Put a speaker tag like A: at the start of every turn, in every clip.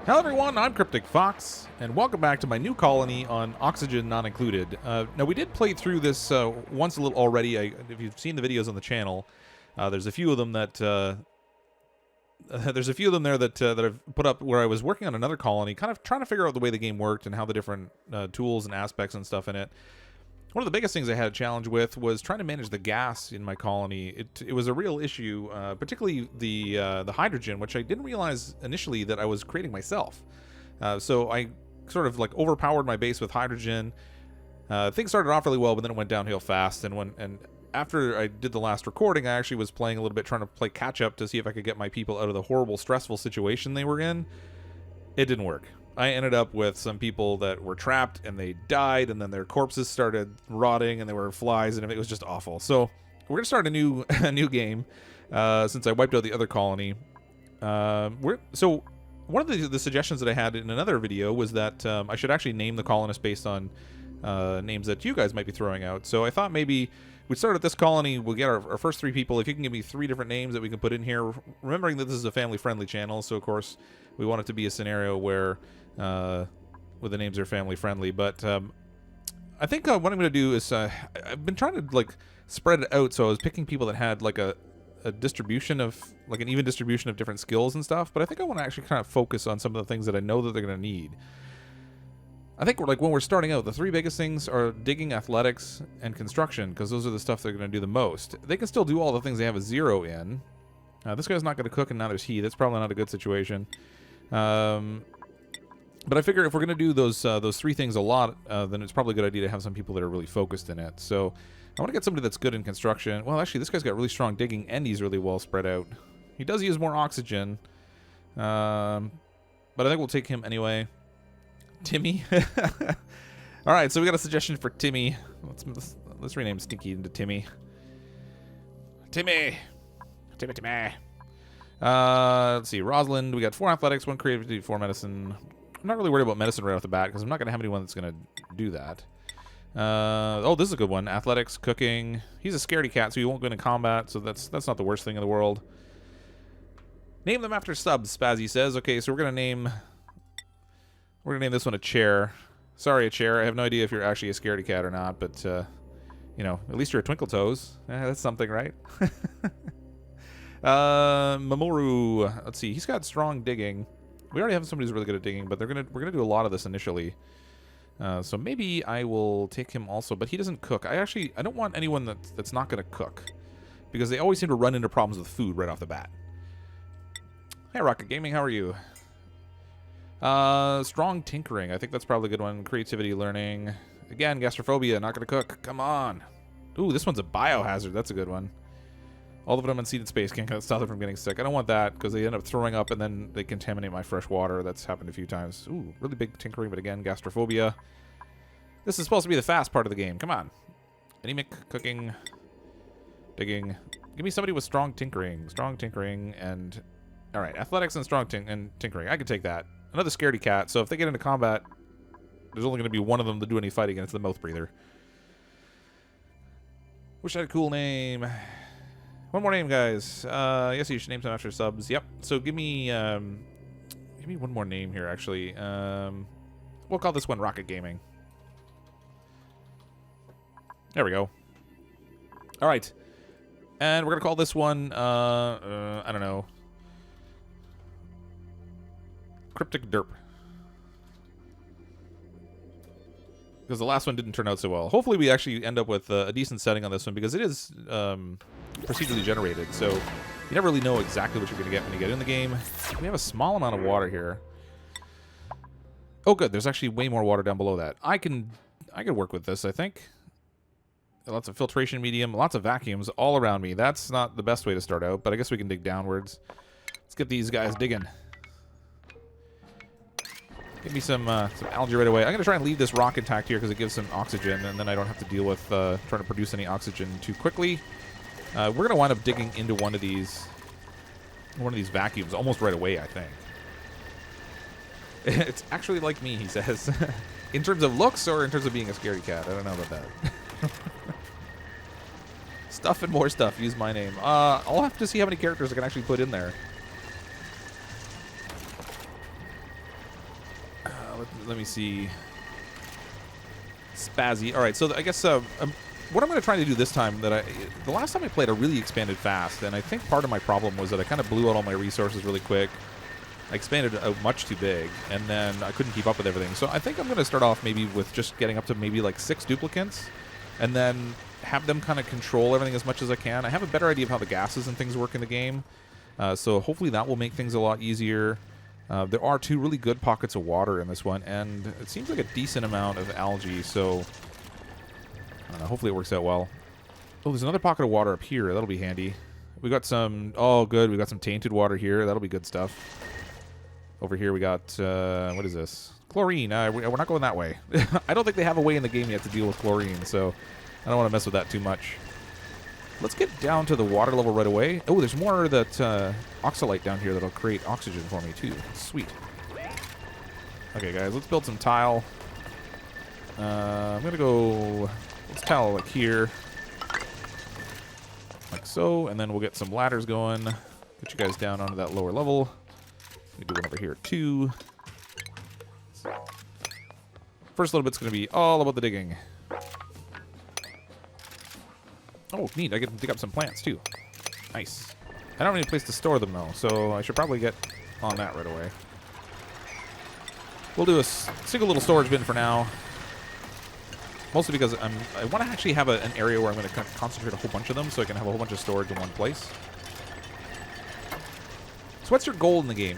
A: Hello everyone, I'm CrypticFox, and welcome back to my new colony on Oxygen Not Included. Now we did play through this once a little already. If you've seen the videos on the channel, there's a few of them that that I've put up where I was working on another colony, kind of trying to figure out the way the game worked and how the different tools and aspects and stuff in it. One of the biggest things I had a challenge with was trying to manage the gas in my colony. It was a real issue, particularly the hydrogen, which I didn't realize initially that I was creating myself. So I sort of like overpowered my base with hydrogen. Things started off really well, but then it went downhill fast. And after I did the last recording, I actually was playing a little bit, trying to play catch up to see if I could get my people out of the horrible, stressful situation they were in. It didn't work. I ended up with some people that were trapped and they died, and then their corpses started rotting and they were flies, and it was just awful. So we're gonna start a new game since I wiped out the other colony. So one of the suggestions that I had in another video was that I should actually name the colonists based on names that you guys might be throwing out. So I thought maybe we'd start at this colony. We'll get our first three people. If you can give me 3 different names that we can put in here, remembering that this is a family-friendly channel, so of course we want it to be a scenario where the names are family-friendly. But I think what I'm going to do is I've been trying to like spread it out, so I was picking people that had like a distribution of like an even distribution of different skills and stuff. But I think I want to actually kind of focus on some of the things that I know that they're going to need. I think like when we're starting out, the 3 biggest things are digging, athletics, and construction, because those are the stuff they're going to do the most. They can still do all the things they have a 0 in. This guy's not going to cook, and neither is he. That's probably not a good situation. But I figure if we're going to do those 3 things a lot, then it's probably a good idea to have some people that are really focused in it. So I want to get somebody that's good in construction. Well, actually, this guy's got really strong digging, and he's really well spread out. He does use more oxygen, but I think we'll take him anyway. Timmy. All right, so we got a suggestion for Timmy. Let's rename Stinky into Timmy. Timmy. Let's see. Rosalind. We got 4 athletics, 1 creativity, 4 medicine. I'm not really worried about medicine right off the bat because I'm not going to have anyone that's going to do that. Oh, this is a good one. Athletics, cooking. He's a scaredy cat, so he won't go into combat, so that's not the worst thing in the world. Name them after subs, Spazzy says. Okay, so we're going to name this one a chair. Sorry, a chair. I have no idea if you're actually a scaredy cat or not, but you know, at least you're a Twinkle Toes. That's something, right? Mamoru. Let's see. He's got strong digging. We already have somebody who's really good at digging, but we're gonna do a lot of this initially. So maybe I will take him also, but he doesn't cook. I don't want anyone that's not gonna cook, because they always seem to run into problems with food right off the bat. Hey, Rocket Gaming, how are you? Strong tinkering. I think that's probably a good one. Creativity, learning. Again, gastrophobia. Not gonna cook. Come on. Ooh, this one's a biohazard. That's a good one. All of them in seeded space can't stop them from getting sick. I don't want that, because they end up throwing up and then they contaminate my fresh water. That's happened a few times. Ooh, really big tinkering, but again, gastrophobia. This is supposed to be the fast part of the game. Come on. Anemic, cooking, digging. Give me somebody with strong tinkering. Strong tinkering and... Alright, athletics and strong tinkering. I can take that. Another scaredy cat, so if they get into combat, there's only going to be one of them to do any fighting, and it's the mouth breather. Wish I had a cool name. One more name, guys. Yes, you should name some after subs. Yep. So give me one more name here, actually. We'll call this one Rocket Gaming. There we go. All right. And we're going to call this one, I don't know, Cryptic Derp. Because the last one didn't turn out so well. Hopefully we actually end up with a decent setting on this one, because it is procedurally generated, so you never really know exactly what you're going to get when you get in the game. We have a small amount of water here. Oh, good. There's actually way more water down below that. I can work with this, I think. Lots of filtration medium, lots of vacuums all around me. That's not the best way to start out, but I guess we can dig downwards. Let's get these guys digging. Give me some algae right away. I'm going to try and leave this rock intact here because it gives some oxygen, and then I don't have to deal with trying to produce any oxygen too quickly. We're going to wind up digging into one of these vacuums almost right away, I think. It's actually like me, he says. In terms of looks or in terms of being a scaredy cat? I don't know about that. Stuff and more stuff. Use my name. I'll have to see how many characters I can actually put in there. let me see. Spazzy. All right, so I guess what I'm going to try to do this time, the last time I played, I really expanded fast, and I think part of my problem was that I kind of blew out all my resources really quick. I expanded out much too big, and then I couldn't keep up with everything. So I think I'm going to start off maybe with just getting up to maybe like 6 duplicants, and then have them kind of control everything as much as I can. I have a better idea of how the gases and things work in the game, so hopefully that will make things a lot easier. There are 2 really good pockets of water in this one, and it seems like a decent amount of algae, so I don't know, hopefully it works out well. Oh, there's another pocket of water up here. That'll be handy. We got some... Oh, good. We got some tainted water here. That'll be good stuff. Over here we got... what is this? Chlorine. We're not going that way. I don't think they have a way in the game yet to deal with chlorine, so I don't want to mess with that too much. Let's get down to the water level right away. Oh, there's more of that oxalite down here that'll create oxygen for me, too. Sweet. Okay, guys, let's build some tile. I'm going to go... Let's tile like here. Like so, and then we'll get some ladders going. Get you guys down onto that lower level. We do one over here, too. First little bit's going to be all about the digging. Oh, neat. I get to dig up some plants, too. Nice. I don't have any place to store them, though, so I should probably get on that right away. We'll do a single little storage bin for now. Mostly because I want to actually have an area where I'm going to concentrate a whole bunch of them so I can have a whole bunch of storage in one place. So what's your goal in the game?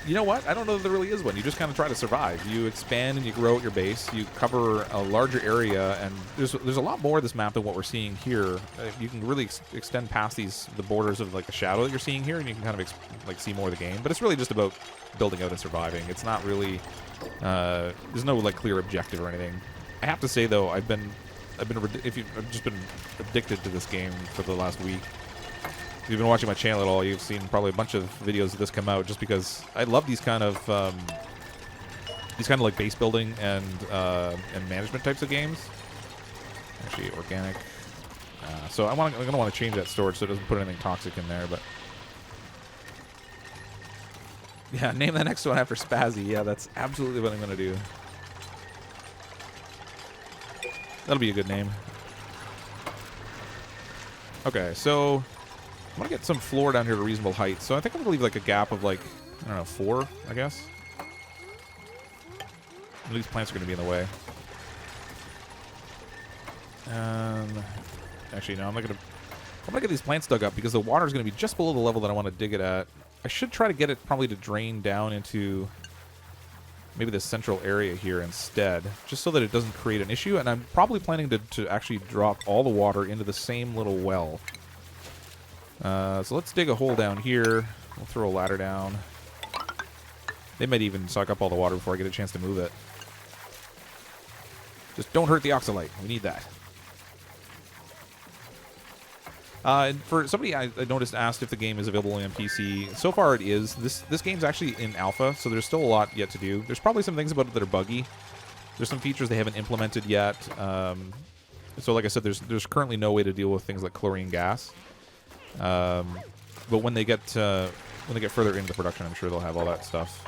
A: You know what? I don't know if there really is one. You just kind of try to survive. You expand and you grow out your base. You cover a larger area, and there's a lot more of this map than what we're seeing here. You can really extend past the borders of like the shadow that you're seeing here, and you can kind of like see more of the game. But it's really just about building out and surviving. It's not really there's no like clear objective or anything. I have to say though, I've just been addicted to this game for the last week. If you've been watching my channel at all, you've seen probably a bunch of videos of this come out just because I love these kind of like base building and management types of games. Actually, organic. So I'm gonna want to change that storage so it doesn't put anything toxic in there. But yeah, name the next one after Spazzy. Yeah, that's absolutely what I'm gonna do. That'll be a good name. Okay, so I'm going to get some floor down here to a reasonable height. So I think I'm going to leave like a gap of like, I don't know, 4, I guess. These plants are going to be in the way. Actually, no, I'm going to get these plants dug up because the water is going to be just below the level that I want to dig it at. I should try to get it probably to drain down into maybe the central area here instead, just so that it doesn't create an issue. And I'm probably planning to actually drop all the water into the same little well. So let's dig a hole down here. We'll throw a ladder down. They might even suck up all the water before I get a chance to move it. Just don't hurt the oxalite. We need that. And for somebody I noticed asked if the game is available on PC. So far it is. This game's actually in alpha, so there's still a lot yet to do. There's probably some things about it that are buggy. There's some features they haven't implemented yet. So like I said, there's currently no way to deal with things like chlorine gas. But when they get further into the production, I'm sure they'll have all that stuff.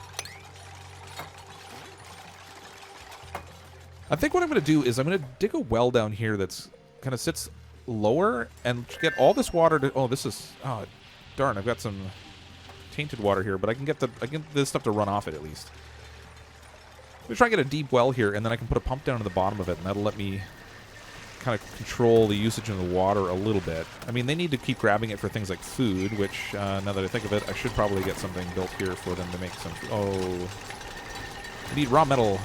A: I think what I'm going to do is I'm going to dig a well down here that's kind of sits lower and get all this water to... Oh, this is... Oh, darn, I've got some tainted water here, but I can get this stuff to run off it at least. I'm going to try and get a deep well here, and then I can put a pump down to the bottom of it, and that'll let me kind of control the usage of the water a little bit. I mean, they need to keep grabbing it for things like food, which, now that I think of it, I should probably get something built here for them to make some... Oh... I need raw metal.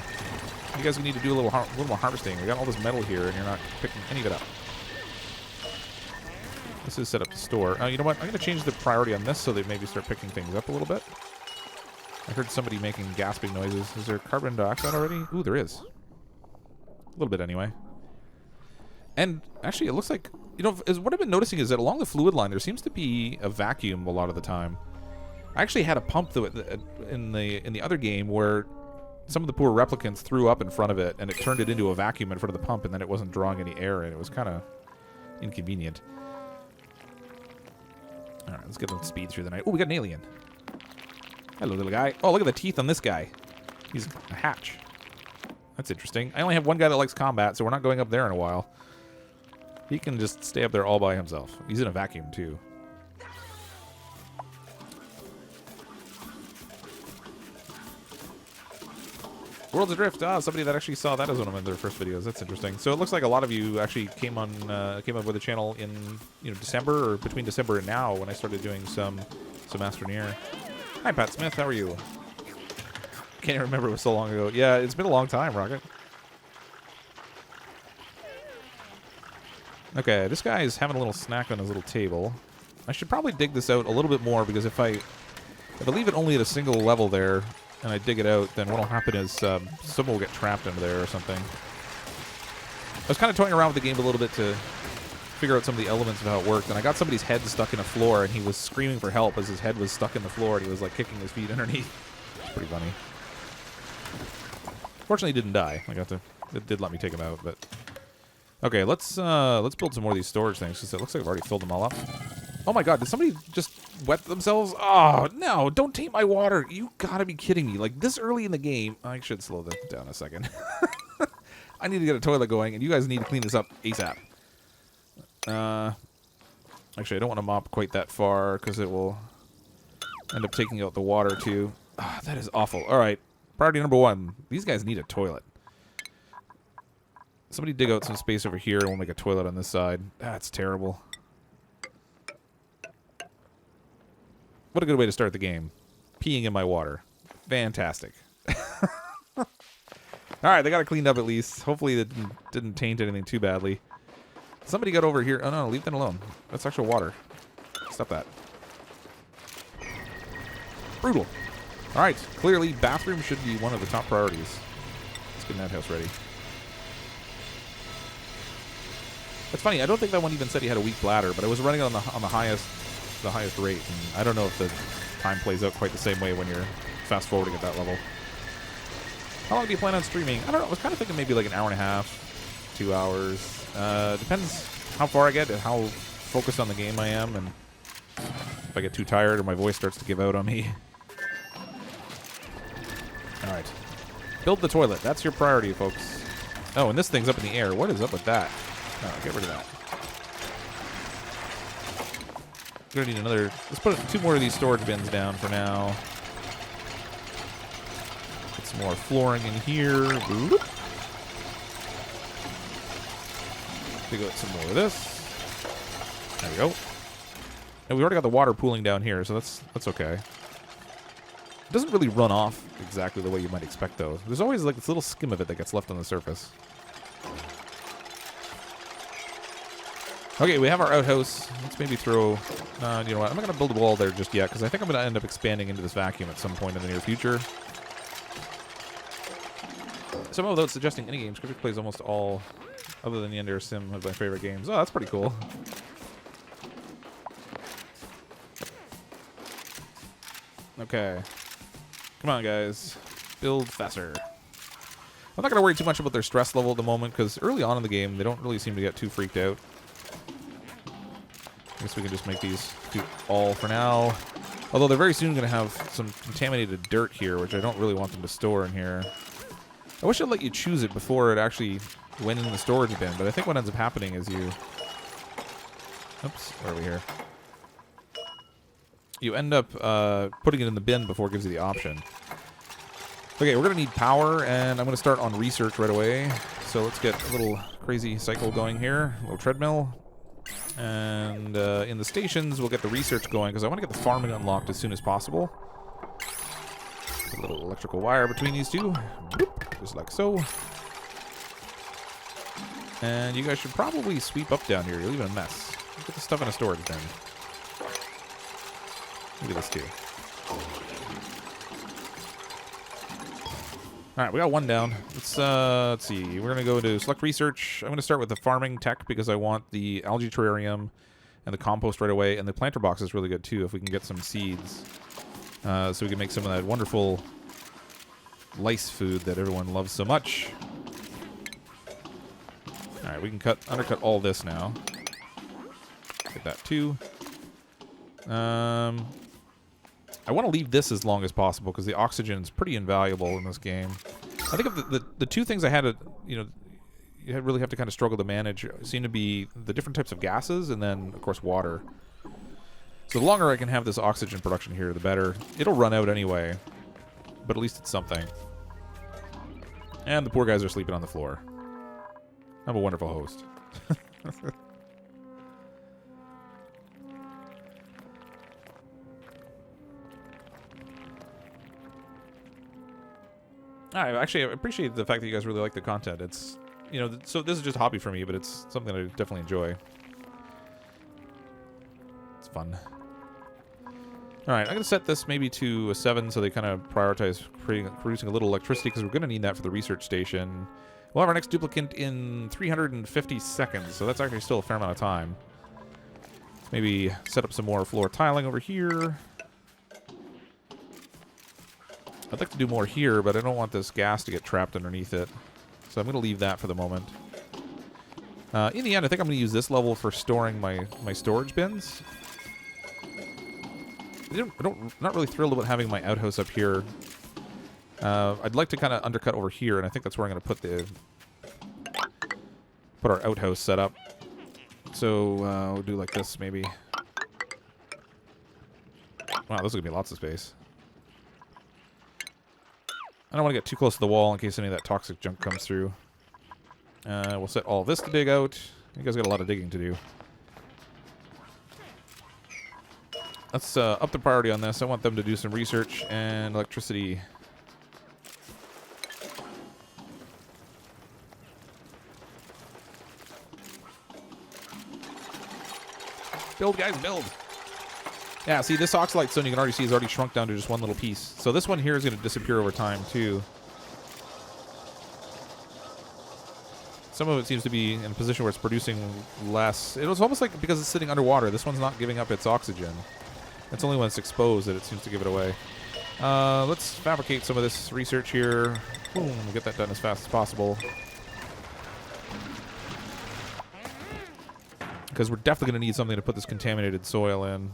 A: You guys need to do a little more harvesting. We got all this metal here, and you're not picking any of it up. This is set up to store. You know what? I'm going to change the priority on this so they maybe start picking things up a little bit. I heard somebody making gasping noises. Is there carbon dioxide already? Ooh, there is. A little bit anyway. And actually, it looks like, you know, what I've been noticing is that along the fluid line, there seems to be a vacuum a lot of the time. I actually had a pump in the other game where some of the poor replicants threw up in front of it, and it turned it into a vacuum in front of the pump, and then it wasn't drawing any air, and it was kind of inconvenient. All right, let's get them speed through the night. Oh, we got an alien. Hello, little guy. Oh, look at the teeth on this guy. He's a hatch. That's interesting. I only have one guy that likes combat, so we're not going up there in a while. He can just stay up there all by himself. He's in a vacuum, too. Worlds Adrift. Ah, somebody that actually saw that as one of their first videos. That's interesting. So it looks like a lot of you actually came up with the channel in December or between December and now when I started doing some Astroneer. Hi, Pat Smith. How are you? Can't even remember. It was so long ago. Yeah, it's been a long time, Rocket. Okay, this guy is having a little snack on his little table. I should probably dig this out a little bit more because if I leave it only at a single level there and I dig it out, then what will happen is someone will get trapped under there or something. I was kind of toying around with the game a little bit to figure out some of the elements of how it worked, and I got somebody's head stuck in a floor, and he was screaming for help as his head was stuck in the floor, and he was like kicking his feet underneath. It's pretty funny. Fortunately, he didn't die. It did let me take him out, but okay, let's build some more of these storage things because it looks like I've already filled them all up. Oh my god, did somebody just wet themselves? Oh no, don't taint my water. You gotta be kidding me. Like this early in the game. I should slow this down a second. I need to get a toilet going, and you guys need to clean this up ASAP. Actually, I don't want to mop quite that far because it will end up taking out the water too. Ah, that is awful. All right, priority number 1. These guys need a toilet. Somebody dig out some space over here and we'll make a toilet on this side. That's terrible. What a good way to start the game. Peeing in my water. Fantastic. Alright, they got it cleaned up at least. Hopefully it didn't taint anything too badly. Somebody got over here. Oh no, leave that alone. That's actual water. Stop that. Brutal. Alright, clearly bathroom should be one of the top priorities. Let's get that house ready. It's funny, I don't think that one even said he had a weak bladder, but I was running it on the highest rate, and I don't know if the time plays out quite the same way when you're fast forwarding at that level. How long do you plan on streaming? I don't know. I was kind of thinking maybe like an hour and a half, 2 hours. Depends how far I get and how focused on the game I am, and if I get too tired or my voice starts to give out on me. All right, build the toilet. That's your priority, folks. Oh, and this thing's up in the air. What is up with that? Oh, get rid of that. We're gonna need another. Let's put 2 more of these storage bins down for now. Get some more flooring in here. Boop. Dig out some more of this. There we go. And we already got the water pooling down here, so that's okay. It doesn't really run off exactly the way you might expect, though. There's always like this little skim of it that gets left on the surface. Okay, we have our outhouse. Let's maybe throw... you know what? I'm not going to build a wall there just yet, because I think I'm going to end up expanding into this vacuum at some point in the near future. Some of those suggesting any games. Cryptic plays almost all, other than the Ender Sim, of my favorite games. Oh, that's pretty cool. Okay. Come on, guys. Build faster. I'm not going to worry too much about their stress level at the moment, because early on in the game, they don't really seem to get too freaked out. I guess we can just make these do all for now. Although they're very soon going to have some contaminated dirt here, which I don't really want them to store in here. I wish I'd let you choose it before it actually went in the storage bin, but I think what ends up happening is you... Oops, where are we here? You end up putting it in the bin before it gives you the option. Okay, we're going to need power, and I'm going to start on research right away. So let's get a little crazy cycle going here, a little treadmill. And in the stations, we'll get the research going, because I want to get the farming unlocked as soon as possible. Put a little electrical wire between these two. Boop, just like so. And you guys should probably sweep up down here. You're leaving a mess. Get the stuff in a storage bin. Look at this too. Alright, we got one down. Let's see. We're going to go to select research. I'm going to start with the farming tech because I want the algae terrarium and the compost right away. And the planter box is really good too if we can get some seeds. So we can make some of that wonderful lice food that everyone loves so much. Alright, we can undercut all this now. Get that too. I want to leave this as long as possible because the oxygen is pretty invaluable in this game. I think of the two things I had to, you really have to kind of struggle to manage seem to be the different types of gases and then, of course, water. So the longer I can have this oxygen production here, the better. It'll run out anyway, but at least it's something. And the poor guys are sleeping on the floor. I'm a wonderful host. I appreciate the fact that you guys really like the content. It's, so this is just a hobby for me, but it's something I definitely enjoy. It's fun. All right, I'm going to set this maybe to a 7 so they kind of prioritize producing a little electricity because we're going to need that for the research station. We'll have our next duplicant in 350 seconds, so that's actually still a fair amount of time. Let's maybe set up some more floor tiling over here. I'd like to do more here, but I don't want this gas to get trapped underneath it. So I'm going to leave that for the moment. In the end, I think I'm going to use this level for storing my storage bins. Not really thrilled about having my outhouse up here. I'd like to kind of undercut over here, and I think that's where I'm going to put our outhouse set up. So we'll do like this, maybe. Wow, this is going to be lots of space. I don't want to get too close to the wall in case any of that toxic junk comes through. We'll set all this to dig out. You guys got a lot of digging to do. Let's up the priority on this. I want them to do some research and electricity. Build, guys, build. Yeah, see, this oxalite stone you can already see is already shrunk down to just one little piece. So this one here is going to disappear over time, too. Some of it seems to be in a position where it's producing less. It was almost like because it's sitting underwater, this one's not giving up its oxygen. It's only when it's exposed that it seems to give it away. Let's fabricate some of this research here. Boom, get that done as fast as possible. Because we're definitely going to need something to put this contaminated soil in.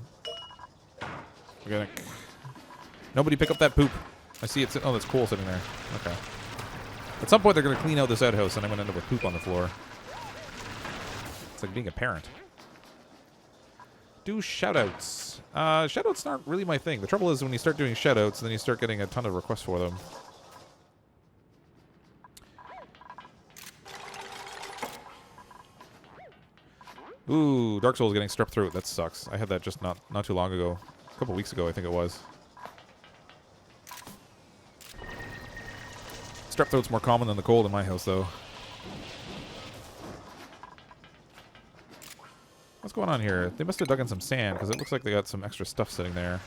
A: Organic. Nobody pick up that poop. I see it. Oh, that's coal sitting there. Okay. At some point, they're going to clean out this outhouse, and I'm going to end up with poop on the floor. It's like being a parent. Do shoutouts. Shoutouts aren't really my thing. The trouble is when you start doing shoutouts, then you start getting a ton of requests for them. Ooh, Dark Souls getting strep throat. That sucks. I had that just not too long ago. A couple weeks ago, I think it was. Strep throat's more common than the cold in my house, though. What's going on here? They must have dug in some sand, because it looks like they got some extra stuff sitting there.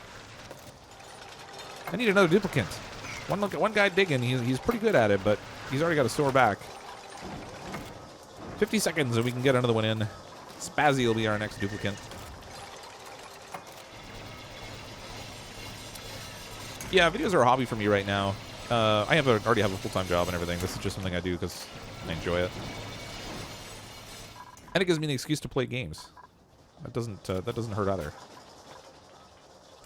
A: I need another duplicant. One guy digging. He's pretty good at it, but he's already got a sore back. 50 seconds, and we can get another one in. Spazzy will be our next duplicant. Yeah, videos are a hobby for me right now. I already have a full-time job and everything. This is just something I do because I enjoy it. And it gives me an excuse to play games. That doesn't hurt either.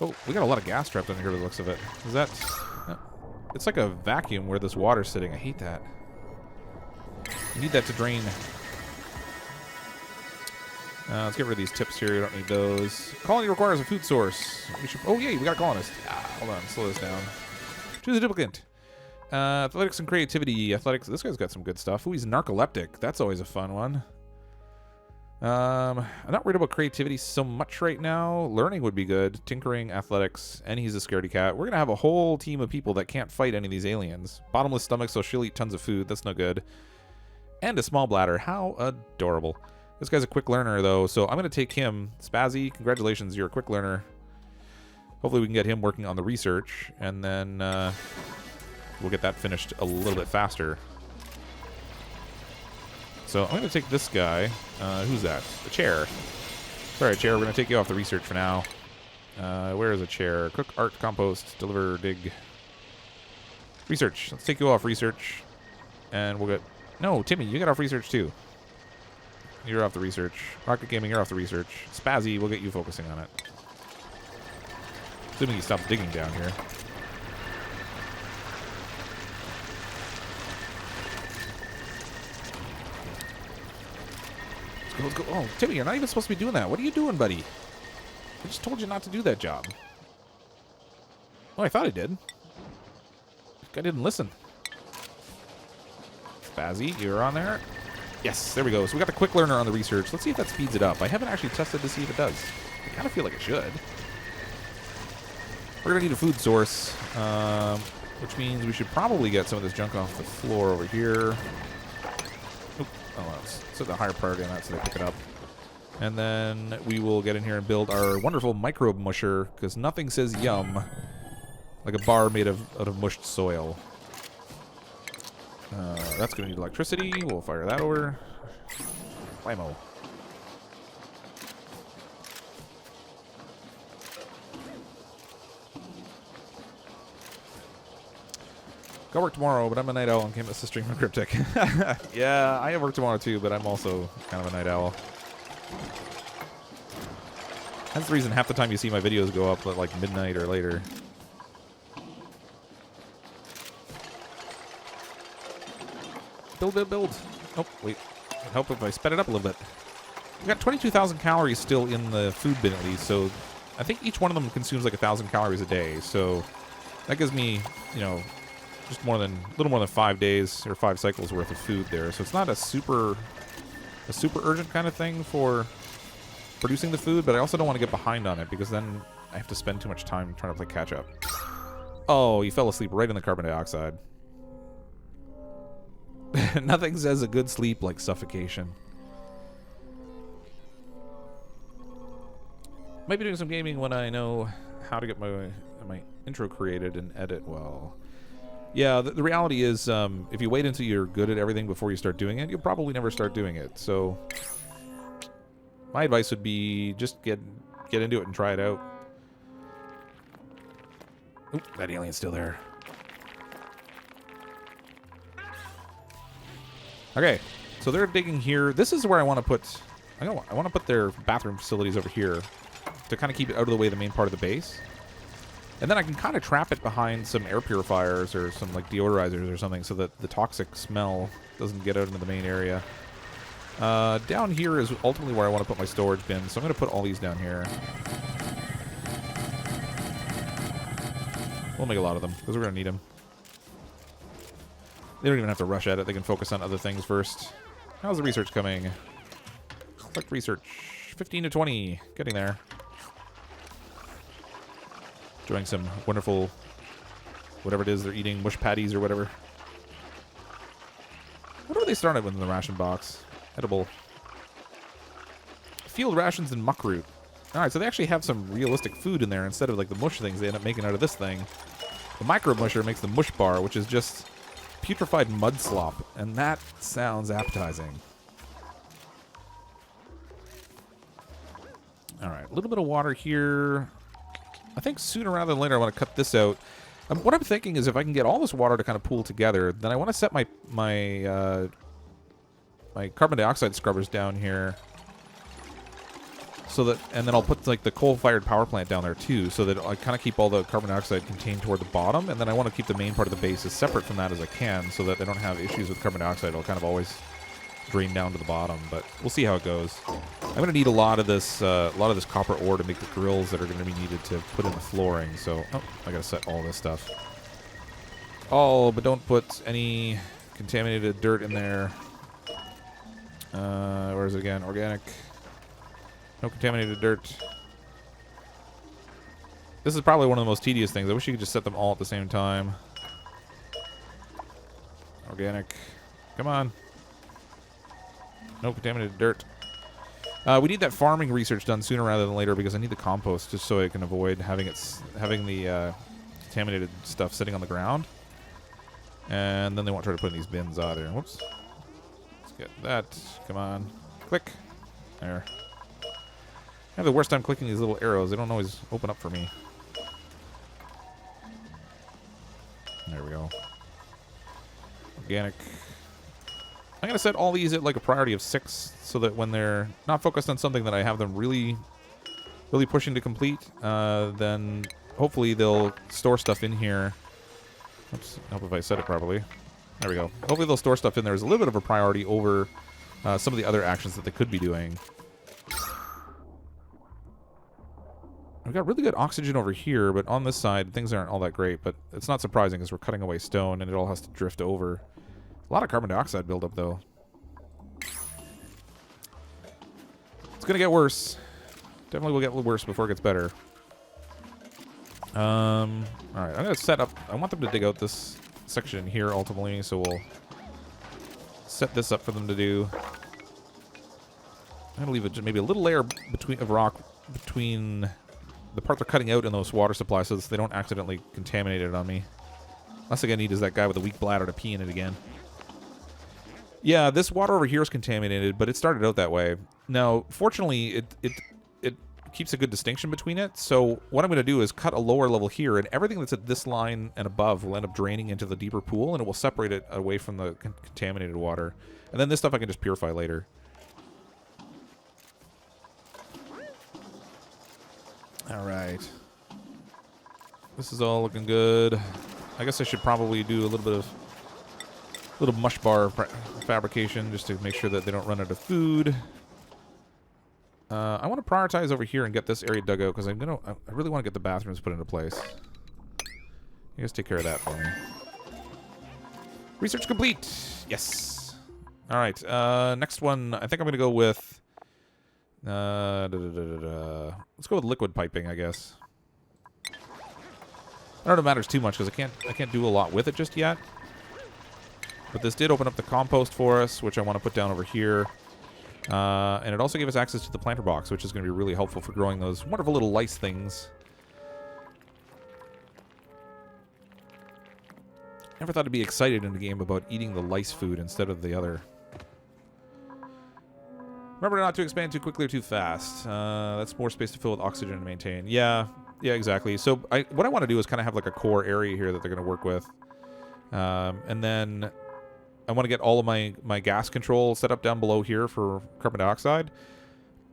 A: Oh, we got a lot of gas trapped in here by the looks of it. Is that... It's like a vacuum where this water's sitting. I hate that. You need that to drain. Let's get rid of these tips here. You don't need those. Colony requires a food source. Oh, yay, we got a colonist. Hold on, slow this down. Choose a duplicant. Athletics and creativity. Athletics. This guy's got some good stuff. Ooh, he's narcoleptic. That's always a fun one. I'm not worried about creativity so much right now. Learning would be good. Tinkering, athletics, and he's a scaredy cat. We're going to have a whole team of people that can't fight any of these aliens. Bottomless stomach, so she'll eat tons of food. That's no good. And a small bladder. How adorable. This guy's a quick learner, though, so I'm going to take him. Spazzy, congratulations, you're a quick learner. Hopefully we can get him working on the research, and then we'll get that finished a little bit faster. So I'm going to take this guy. Who's that? The chair. Sorry, chair, we're going to take you off the research for now. Where is a chair? Cook, art, compost, deliver, dig. Research. Let's take you off research, and we'll get... No, Timmy, you get off research, too. You're off the research. Rocket Gaming, you're off the research. Spazzy, we'll get you focusing on it. Assuming you stop digging down here. Let's go. Oh, Timmy, you're not even supposed to be doing that. What are you doing, buddy? I just told you not to do that job. Oh, I thought I did. This guy didn't listen. Spazzy, you're on there. Yes, there we go. So we got the quick learner on the research. Let's see if that speeds it up. I haven't actually tested to see if it does. I kind of feel like it should. We're going to need a food source, which means we should probably get some of this junk off the floor over here. Oop. Oh, let's set the higher priority on that so they pick it up. And then we will get in here and build our wonderful microbe musher, because nothing says yum like a bar made out of mushed soil. That's going to need electricity. We'll fire that over. Blammo. Go work tomorrow, but I'm a night owl and can't miss the stream of Cryptic. Yeah, I have work tomorrow too, but I'm also kind of a night owl. That's the reason half the time you see my videos go up at like midnight or later. Build. Oh, wait. It'd help if I sped it up a little bit. We've got 22,000 calories still in the food bin at least, so I think each one of them consumes like 1,000 calories a day. So that gives me, you know, just a little more than 5 days or 5 cycles worth of food there. So it's not a super urgent kind of thing for producing the food, but I also don't want to get behind on it because then I have to spend too much time trying to play catch up. Oh, he fell asleep right in the carbon dioxide. Nothing says a good sleep like suffocation. Might be doing some gaming when I know how to get my intro created and edit well. Yeah, the reality is if you wait until you're good at everything before you start doing it, you'll probably never start doing it. So my advice would be just get into it and try it out. Oop, that alien's still there. Okay, so they're digging here. This is where I want to put... I want to put their bathroom facilities over here to kind of keep it out of the way of the main part of the base. And then I can kind of trap it behind some air purifiers or some like deodorizers or something so that the toxic smell doesn't get out into the main area. Down here is ultimately where I want to put my storage bin, so I'm going to put all these down here. We'll make a lot of them because we're going to need them. They don't even have to rush at it. They can focus on other things first. How's the research coming? Collect research. 15 to 20. Getting there. Enjoying some wonderful, whatever it is they're eating, mush patties or whatever. What do they started with in the ration box? Edible. Field rations and muckroot. Alright, so they actually have some realistic food in there instead of like the mush things they end up making out of this thing. The micro musher makes the mush bar, which is just putrefied mud slop, and that sounds appetizing. Alright, a little bit of water here. I think sooner rather than later I want to cut this out. What I'm thinking is if I can get all this water to kind of pool together, then I want to set my carbon dioxide scrubbers down here. So that, and then I'll put like the coal-fired power plant down there too, so that I kind of keep all the carbon dioxide contained toward the bottom, and then I want to keep the main part of the base as separate from that as I can, so that they don't have issues with carbon dioxide. It'll kind of always drain down to the bottom, but we'll see how it goes. I'm going to need a lot of this copper ore to make the grills that are going to be needed to put in the flooring. So, oh, I got to set all this stuff. Oh, but don't put any contaminated dirt in there. Where is it again? Organic. No contaminated dirt. This is probably one of the most tedious things. I wish you could just set them all at the same time. Organic. Come on. No contaminated dirt. We need that farming research done sooner rather than later because I need the compost just so I can avoid having the contaminated stuff sitting on the ground. And then they won't try to put in these bins either. Whoops. Let's get that. Come on. Click. There. I have the worst time clicking these little arrows. They don't always open up for me. There we go. Organic. I'm going to set all these at like a priority of 6 so that when they're not focused on something that I have them really pushing to complete, then hopefully they'll store stuff in here. Oops, I hope if I set it properly. There we go. Hopefully they'll store stuff in there as a little bit of a priority over some of the other actions that they could be doing. We've got really good oxygen over here, but on this side, things aren't all that great. But it's not surprising because we're cutting away stone, and it all has to drift over. A lot of carbon dioxide buildup, though. It's going to get worse. Definitely will get worse before it gets better. All right, I'm going to set up... I want them to dig out this section here, ultimately, so we'll set this up for them to do. I'm going to leave it maybe a little layer of rock between the part they're cutting out in those water supplies so that they don't accidentally contaminate it on me. Last thing I need is that guy with a weak bladder to pee in it again. Yeah, this water over here is contaminated, but it started out that way. Now, fortunately, it keeps a good distinction between it, so what I'm going to do is cut a lower level here, and everything that's at this line and above will end up draining into the deeper pool, and it will separate it away from the contaminated water. And then this stuff I can just purify later. Alright. This is all looking good. I guess I should probably do a little mush bar fabrication just to make sure that they don't run out of food. I want to prioritize over here and get this area dug out because I really want to get the bathrooms put into place. You guys take care of that for me. Research complete. Yes. All right. Next one. I think I'm going to go with. Let's go with liquid piping, I guess. I don't know if it matters too much because I can't do a lot with it just yet. But this did open up the compost for us, which I want to put down over here. And it also gave us access to the planter box, which is going to be really helpful for growing those wonderful little lice things. Never thought I'd be excited in a game about eating the lice food instead of the other. Remember not to expand too quickly or too fast. That's more space to fill with oxygen and maintain. Yeah, exactly. So what I want to do is kind of have like a core area here that they're going to work with. And then I want to get all of my gas control set up down below here for carbon dioxide.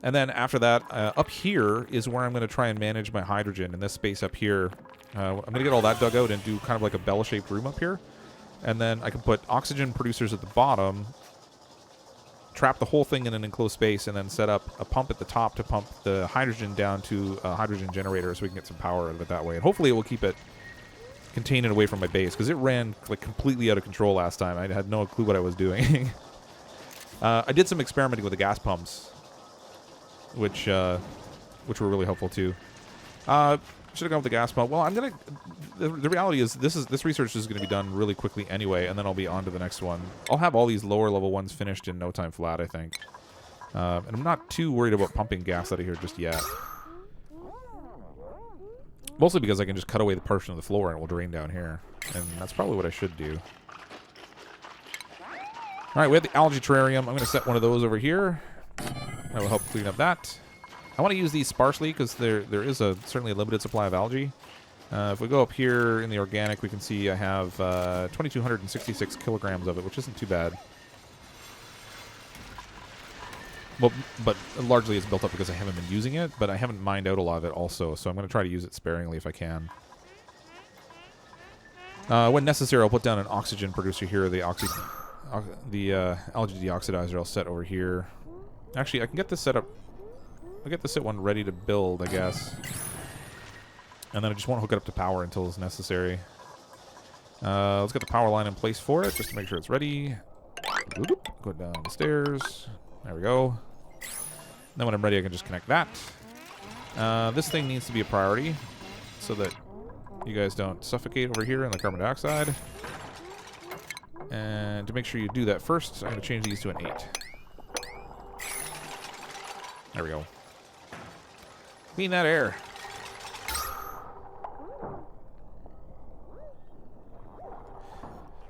A: And then after that, up here is where I'm going to try and manage my hydrogen in this space up here. I'm going to get all that dug out and do kind of like a bell-shaped room up here. And then I can put oxygen producers at the bottom, trap the whole thing in an enclosed space, and then set up a pump at the top to pump the hydrogen down to a hydrogen generator so we can get some power out of it that way. And hopefully it will keep it contained away from my base, because it ran like completely out of control last time. I had no clue what I was doing. I did some experimenting with the gas pumps, which were really helpful too. Should have gone with the gas pump. Well, I'm gonna. The reality is this research is going to be done really quickly anyway, and then I'll be on to the next one. I'll have all these lower level ones finished in no time flat, I think. And I'm not too worried about pumping gas out of here just yet. Mostly because I can just cut away the portion of the floor and it will drain down here. And that's probably what I should do. Alright, we have the algae terrarium. I'm going to set one of those over here. That will help clean up that. I want to use these sparsely because there is certainly a limited supply of algae. If we go up here in the organic, we can see I have 2,266 kilograms of it, which isn't too bad. Well, but largely it's built up because I haven't been using it, but I haven't mined out a lot of it also, so I'm going to try to use it sparingly if I can. When necessary, I'll put down an oxygen producer here. The algae deoxidizer I'll set over here. Actually, I can get this set up. I'll get this one ready to build, I guess. And then I just won't hook it up to power until it's necessary. Let's get the power line in place for it, just to make sure it's ready. Go down the stairs. There we go. Then when I'm ready, I can just connect that. This thing needs to be a priority so that you guys don't suffocate over here in the carbon dioxide. And to make sure you do that first, I'm going to change these to an 8. There we go. Clean that air.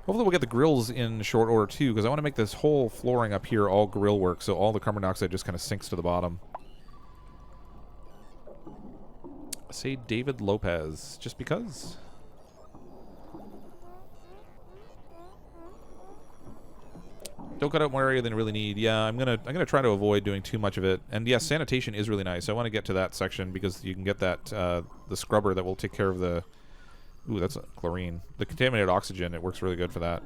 A: Hopefully we'll get the grills in short order too, because I want to make this whole flooring up here all grill work, so all the carbon dioxide just kind of sinks to the bottom. Say David Lopez, just because. Don't cut out more area than you really need. Yeah, I'm gonna try to avoid doing too much of it. And yes, sanitation is really nice. I want to get to that section because you can get that the scrubber that will take care of the. Ooh, that's chlorine. The contaminated oxygen, it works really good for that.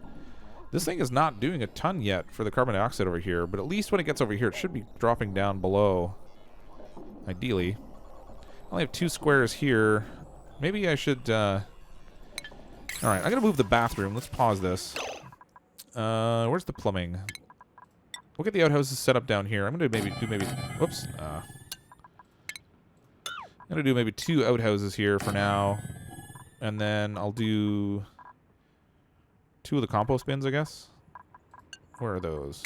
A: This thing is not doing a ton yet for the carbon dioxide over here, but at least when it gets over here, it should be dropping down below. Ideally. I only have 2 squares here. Maybe I should... Alright, I'm going to move the bathroom. Let's pause this. Where's the plumbing? We'll get the outhouses set up down here. I'm going to do maybe... Whoops. I'm going to do maybe 2 outhouses here for now. And then I'll do 2 of the compost bins, I guess. Where are those?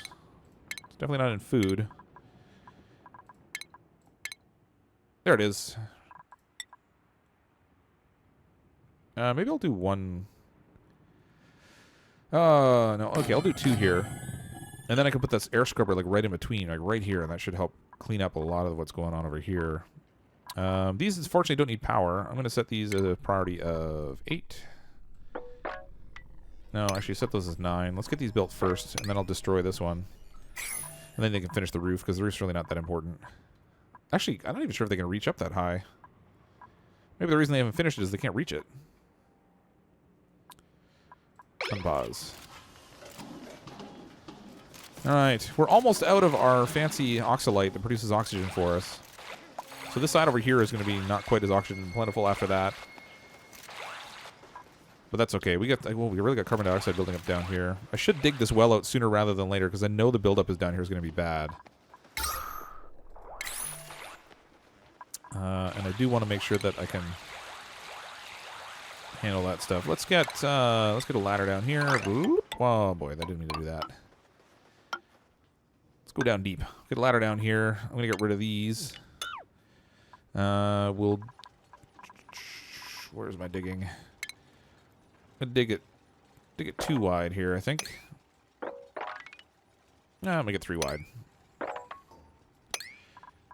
A: It's definitely not in food. There it is. Maybe I'll do 1. No. Okay, I'll do 2 here. And then I can put this air scrubber like right in between, like right here, and that should help clean up a lot of what's going on over here. These, unfortunately, don't need power. I'm going to set these as a priority of 8. No, actually, set those as 9. Let's get these built first, and then I'll destroy this one. And then they can finish the roof, because the roof's really not that important. Actually, I'm not even sure if they can reach up that high. Maybe the reason they haven't finished it is they can't reach it. Unpause. Alright, we're almost out of our fancy oxalite that produces oxygen for us. So this side over here is going to be not quite as oxygen plentiful after that. But that's okay. We really got carbon dioxide building up down here. I should dig this well out sooner rather than later, because I know the buildup is down here is going to be bad. And I do want to make sure that I can handle that stuff. Let's get a ladder down here. Oh boy, that didn't mean to do that. Let's go down deep. Get a ladder down here. I'm gonna get rid of these. Where's my digging? I'm gonna dig it 2 wide here, I think. No, I'm gonna get 3 wide.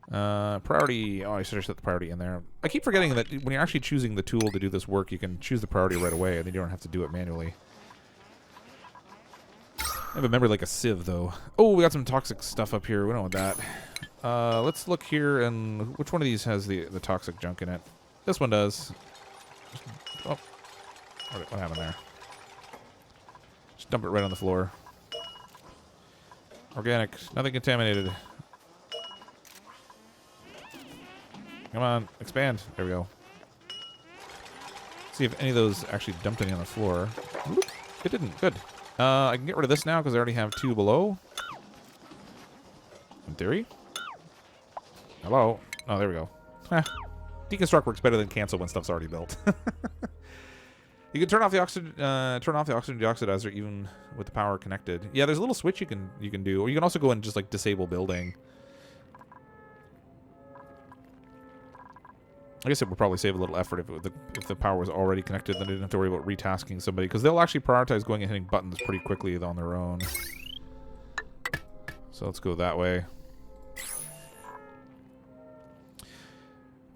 A: Priority. Oh, I should have set the priority in there. I keep forgetting that when you're actually choosing the tool to do this work, you can choose the priority right away, and then you don't have to do it manually. I have a memory like a sieve, though. Oh, we got some toxic stuff up here. We don't want that. Let's look here, and which one of these has the toxic junk in it? This one does. Oh, what happened there? Just dump it right on the floor. Organic, nothing contaminated. Come on, expand. There we go. See if any of those actually dumped any on the floor. Oop, it didn't. Good. I can get rid of this now because I already have 2 below. In theory. Hello. Oh, there we go. Deconstruct works better than cancel when stuff's already built. You can turn off the oxygen deoxidizer even with the power connected. Yeah, there's a little switch you can do, or you can also go and just like disable building. I guess it would probably save a little effort if the power was already connected, then I didn't have to worry about retasking somebody, because they'll actually prioritize going and hitting buttons pretty quickly on their own. So let's go that way.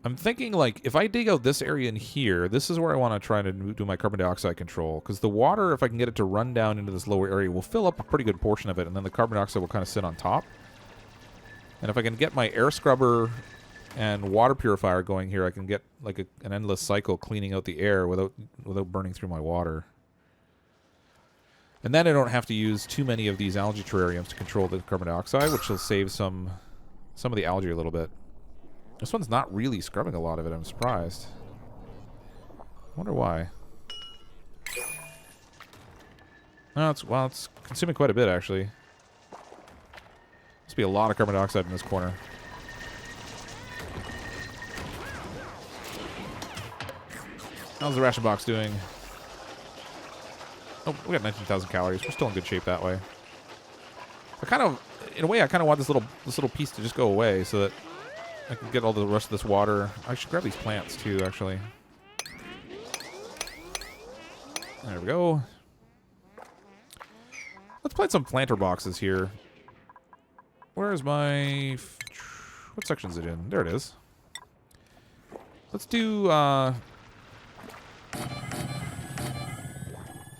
A: I'm thinking, like, if I dig out this area in here, this is where I want to try to do my carbon dioxide control, because the water, if I can get it to run down into this lower area, will fill up a pretty good portion of it, and then the carbon dioxide will kind of sit on top. And if I can get my air scrubber and water purifier going here, I can get like an endless cycle cleaning out the air without burning through my water. And then I don't have to use too many of these algae terrariums to control the carbon dioxide, which will save some of the algae a little bit. This one's not really scrubbing a lot of it, I'm surprised. I wonder why. No, it's consuming quite a bit, actually. Must be a lot of carbon dioxide in this corner. How's the ration box doing? Oh, we got 19,000 calories. We're still in good shape that way. In a way, I kind of want this little piece to just go away so that I can get all the rest of this water. I should grab these plants too, actually. There we go. Let's plant some planter boxes here. Where's my... What section is it in? There it is. Let's do... I'm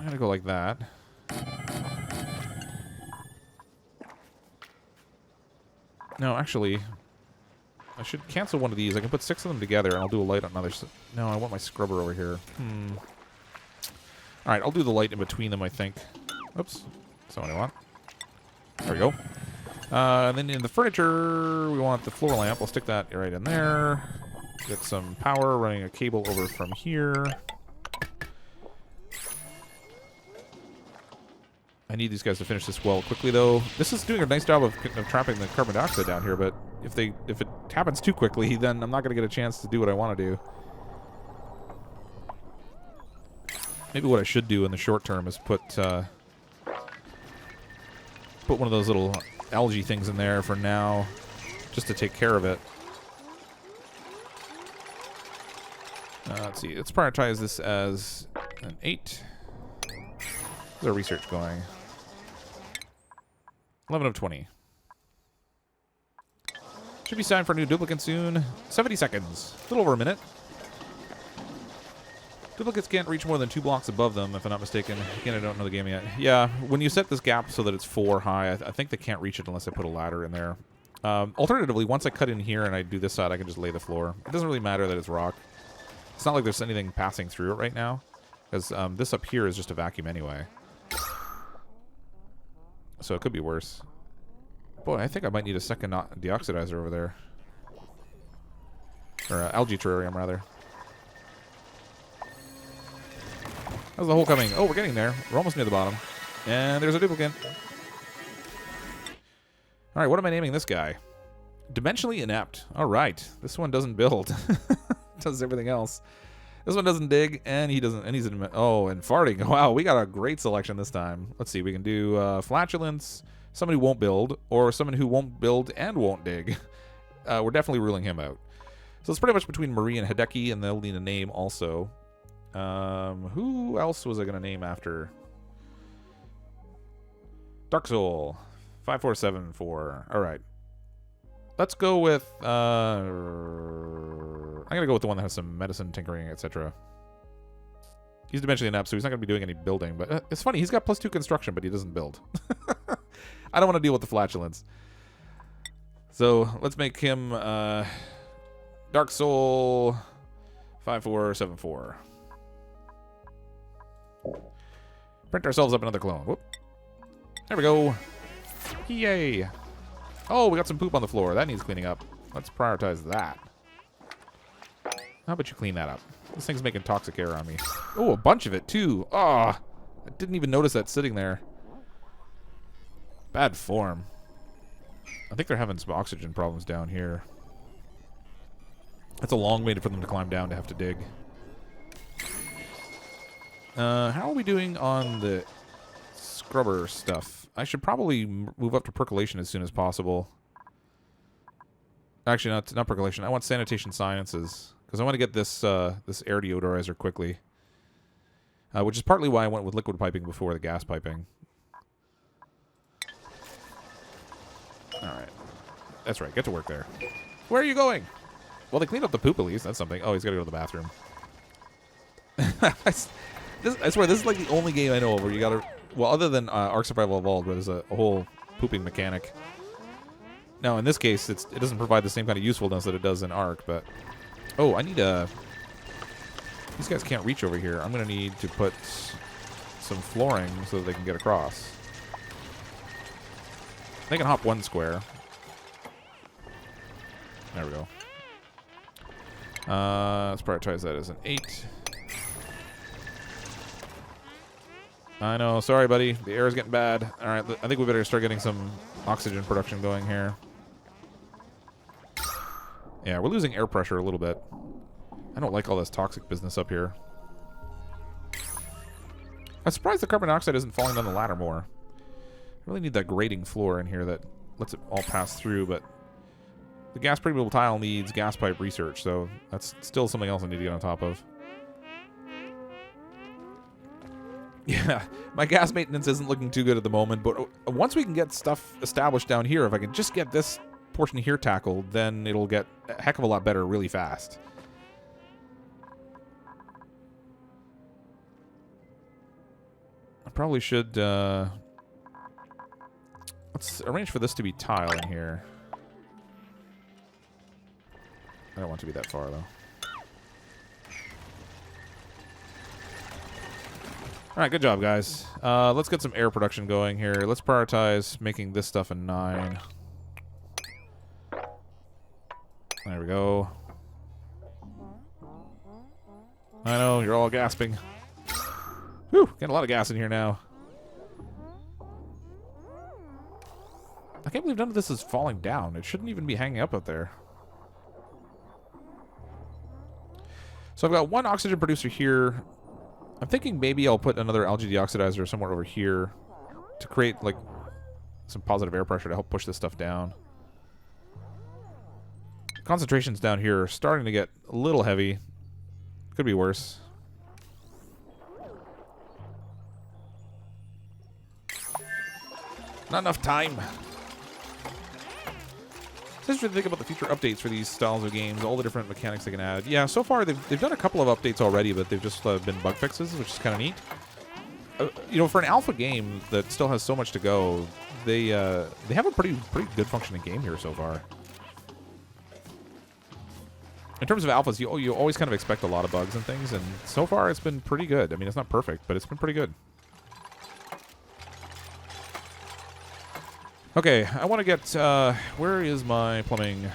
A: gonna go like that. No, actually, I should cancel one of these. I can put 6 of them together, and I'll do a light on another. No, I want my scrubber over here. All right, I'll do the light in between them, I think. Oops. That's not what I want. There we go. And then in the furniture, we want the floor lamp. I'll stick that right in there. Get some power running a cable over from here. I need these guys to finish this well quickly, though. This is doing a nice job of trapping the carbon dioxide down here, but if it happens too quickly, then I'm not going to get a chance to do what I want to do. Maybe what I should do in the short term is put one of those little algae things in there for now, just to take care of it. Let's see. Let's prioritize this as an 8. How's our research going? 11 of 20. Should be signed for a new duplicate soon. 70 seconds. A little over a minute. Duplicates can't reach more than 2 blocks above them, if I'm not mistaken. Again, I don't know the game yet. Yeah, when you set this gap so that it's 4 high, I think they can't reach it unless I put a ladder in there. Alternatively, once I cut in here and I do this side, I can just lay the floor. It doesn't really matter that it's rock. It's not like there's anything passing through it right now, because this up here is just a vacuum anyway. So it could be worse. Boy, I think I might need a second deoxidizer over there. Or algae terrarium, rather. How's the hole coming? Oh, we're getting there. We're almost near the bottom. And there's a duplicate. Alright, what am I naming this guy? Dimensionally inept. Alright. This one doesn't build. Does everything else. This one doesn't dig, and he doesn't, and he's in, oh, and farting. Wow, we got a great selection this time. Let's see, we can do flatulence, somebody who won't build, or someone who won't build and won't dig. We're definitely ruling him out. So it's pretty much between Marie and Hideki, and they'll need a name also. Who else was I going to name after? Dark Soul. 5474. Alright. Let's go with, I'm going to go with the one that has some medicine, tinkering, etc. He's dimensionally inept, so he's not going to be doing any building. But it's funny, he's got +2 construction, but he doesn't build. I don't want to deal with the flatulence. So let's make him Dark Soul 5474. Print ourselves up another clone. Whoop. There we go. Yay. Oh, we got some poop on the floor. That needs cleaning up. Let's prioritize that. How about you clean that up? This thing's making toxic air on me. Oh, a bunch of it, too. Oh, I didn't even notice that sitting there. Bad form. I think they're having some oxygen problems down here. That's a long way for them to climb down to have to dig. How are we doing on the scrubber stuff? I should probably move up to percolation as soon as possible. Actually, not percolation. I want sanitation sciences, because I want to get this this air deodorizer quickly. Which is partly why I went with liquid piping before the gas piping. Alright. That's right. Get to work there. Where are you going? Well, they cleaned up the poop at least. That's something. Oh, he's got to go to the bathroom. I swear, this is like the only game I know of where you got to... Well, other than Ark Survival Evolved, where there's a whole pooping mechanic. Now, in this case, it doesn't provide the same kind of usefulness that it does in Ark, but... Oh, I need a... These guys can't reach over here. I'm going to need to put some flooring so that they can get across. They can hop 1 square. There we go. Let's prioritize that as an 8. I know. Sorry, buddy. The air is getting bad. All right. I think we better start getting some oxygen production going here. Yeah, we're losing air pressure a little bit. I don't like all this toxic business up here. I'm surprised the carbon dioxide isn't falling down the ladder more. I really need that grating floor in here that lets it all pass through, but the gas permeable tile needs gas pipe research, so that's still something else I need to get on top of. Yeah, my gas maintenance isn't looking too good at the moment, but once we can get stuff established down here, if I can just get this portion here tackled, then it'll get a heck of a lot better really fast. I probably should, let's arrange for this to be tile in here. I don't want it to be that far, though. All right, good job, guys. Let's get some air production going here. Let's prioritize making this stuff a 9. There we go. I know, you're all gasping. Whew, getting a lot of gas in here now. I can't believe none of this is falling down. It shouldn't even be hanging up there. So I've got one oxygen producer here. I'm thinking maybe I'll put another algae deoxidizer somewhere over here to create, like, some positive air pressure to help push this stuff down. Concentrations down here are starting to get a little heavy. Could be worse. Not enough time. It's interesting to think about the future updates for these styles of games, all the different mechanics they can add. Yeah, so far they've done a couple of updates already, but they've just been bug fixes, which is kind of neat. You know, for an alpha game that still has so much to go, they have a pretty good functioning game here so far. In terms of alphas, you always kind of expect a lot of bugs and things, and so far it's been pretty good. I mean, it's not perfect, but it's been pretty good. Okay, I want to get, where is my plumbing?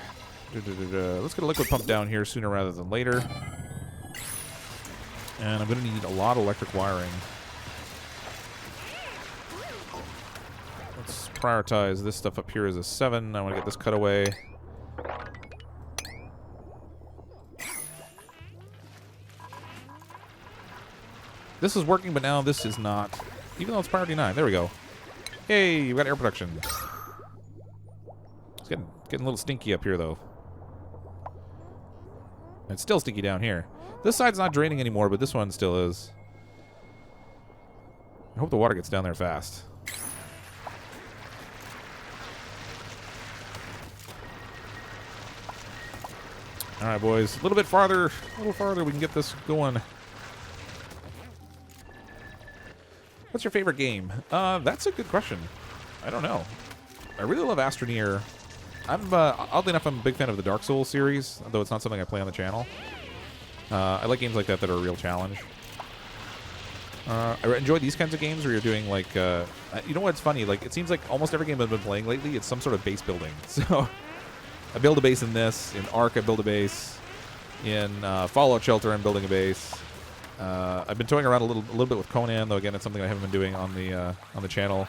A: Let's get a liquid pump down here sooner rather than later. And I'm going to need a lot of electric wiring. Let's prioritize this stuff up here as a 7. I want to get this cut away. This is working, but now this is not. Even though it's priority 9. There we go. Hey, you got air production. It's getting a little stinky up here, though. It's still stinky down here. This side's not draining anymore, but this one still is. I hope the water gets down there fast. All right, boys. A little bit farther. A little farther. We can get this going. What's your favorite game? That's a good question. I don't know. I really love Astroneer. Oddly enough, I'm a big fan of the Dark Souls series, though it's not something I play on the channel. I like games like that are a real challenge. I enjoy these kinds of games where you're doing, like, you know what's funny? Like, it seems like almost every game I've been playing lately, it's some sort of base building. So, I build a base in this. In Ark, I build a base. In Fallout Shelter, I'm building a base. I've been toying around a little bit with Conan, though again it's something I haven't been doing on the channel,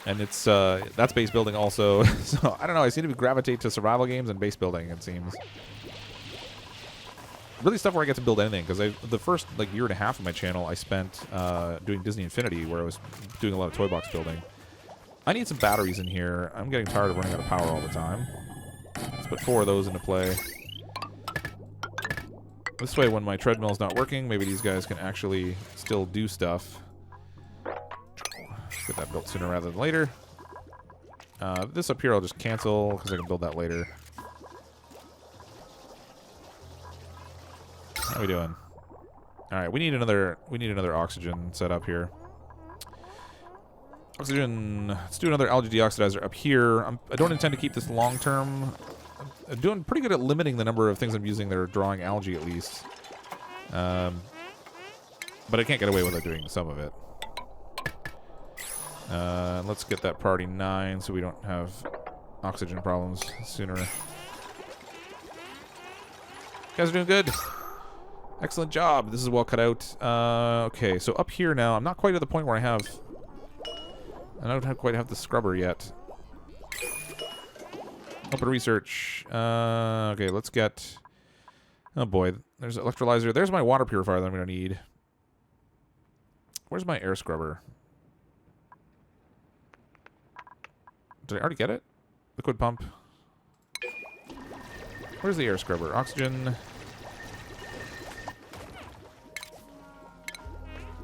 A: and it's that's base building also. So I don't know. I seem to gravitate to survival games and base building. It seems really stuff where I get to build anything, because the first like year and a half of my channel I spent doing Disney Infinity, where I was doing a lot of toy box building. I need some batteries in here. I'm getting tired of running out of power all the time. Let's put 4 of those into play. This way, when my treadmill's not working, maybe these guys can actually still do stuff. Get that built sooner rather than later. This up here I'll just cancel, because I can build that later. How are we doing? Alright, we need another oxygen set up here. Oxygen. Let's do another algae deoxidizer up here. I don't intend to keep this long term. I'm doing pretty good at limiting the number of things I'm using that are drawing algae, at least. But I can't get away without doing some of it. Let's get that priority 9 so we don't have oxygen problems sooner. You guys are doing good. Excellent job. This is well cut out. Okay, so up here now, I'm not quite at the point where I don't quite have the scrubber yet. Open research. Okay, let's get... Oh boy, there's an electrolyzer. There's my water purifier that I'm going to need. Where's my air scrubber? Did I already get it? Liquid pump. Where's the air scrubber? Oxygen.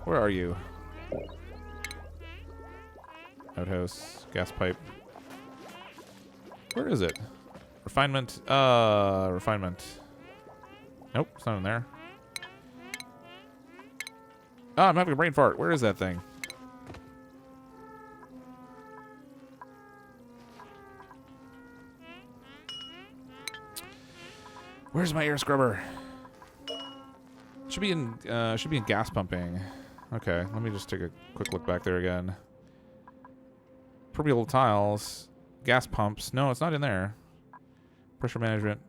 A: Where are you? Outhouse. Gas pipe. Where is it? Refinement. Refinement. Nope, it's not in there. Oh, I'm having a brain fart. Where is that thing? Where's my air scrubber? Should be in gas pumping. Okay, let me just take a quick look back there again. Permeable tiles. Gas pumps. No, it's not in there. Pressure management.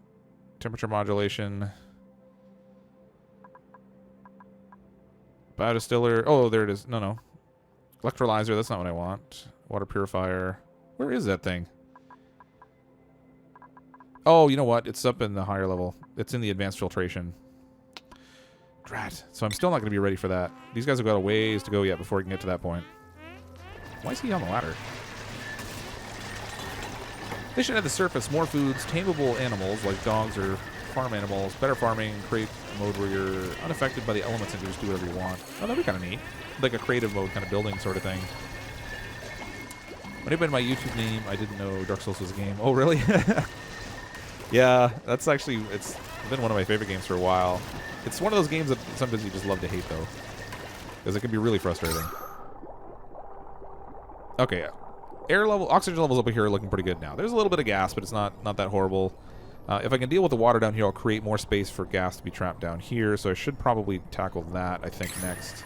A: Temperature modulation. Biodistiller. Oh, there it is. No. Electrolyzer. That's not what I want. Water purifier. Where is that thing? Oh, you know what? It's up in the higher level. It's in the advanced filtration. Drat. So I'm still not going to be ready for that. These guys have got a ways to go yet before we can get to that point. Why is he on the ladder? They should add the surface more foods, tameable animals like dogs or farm animals, better farming, create mode where you're unaffected by the elements and you just do whatever you want. Oh, that'd be kind of neat. Like a creative mode kind of building sort of thing. When I put in my YouTube name, I didn't know Dark Souls was a game. Oh, really? Yeah, that's actually, it's been one of my favorite games for a while. It's one of those games that sometimes you just love to hate, though. Because it can be really frustrating. Okay, air level, oxygen levels up here are looking pretty good now. There's a little bit of gas, but it's not that horrible. If I can deal with the water down here, I'll create more space for gas to be trapped down here. So I should probably tackle that, I think, next.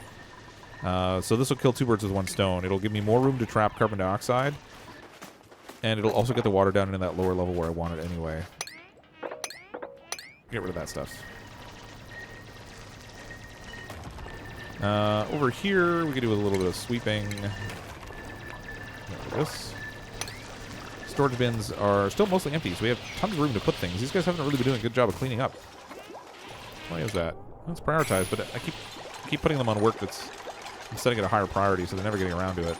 A: So this will kill two birds with one stone. It'll give me more room to trap carbon dioxide. And it'll also get the water down in that lower level where I want it anyway. Get rid of that stuff. Over here, we could do a little bit of sweeping. This. Storage bins are still mostly empty, so we have tons of room to put things. These guys haven't really been doing a good job of cleaning up. Why is that? Well, it's prioritized, but I keep putting them on work that's... I'm setting it a higher priority, so they're never getting around to it.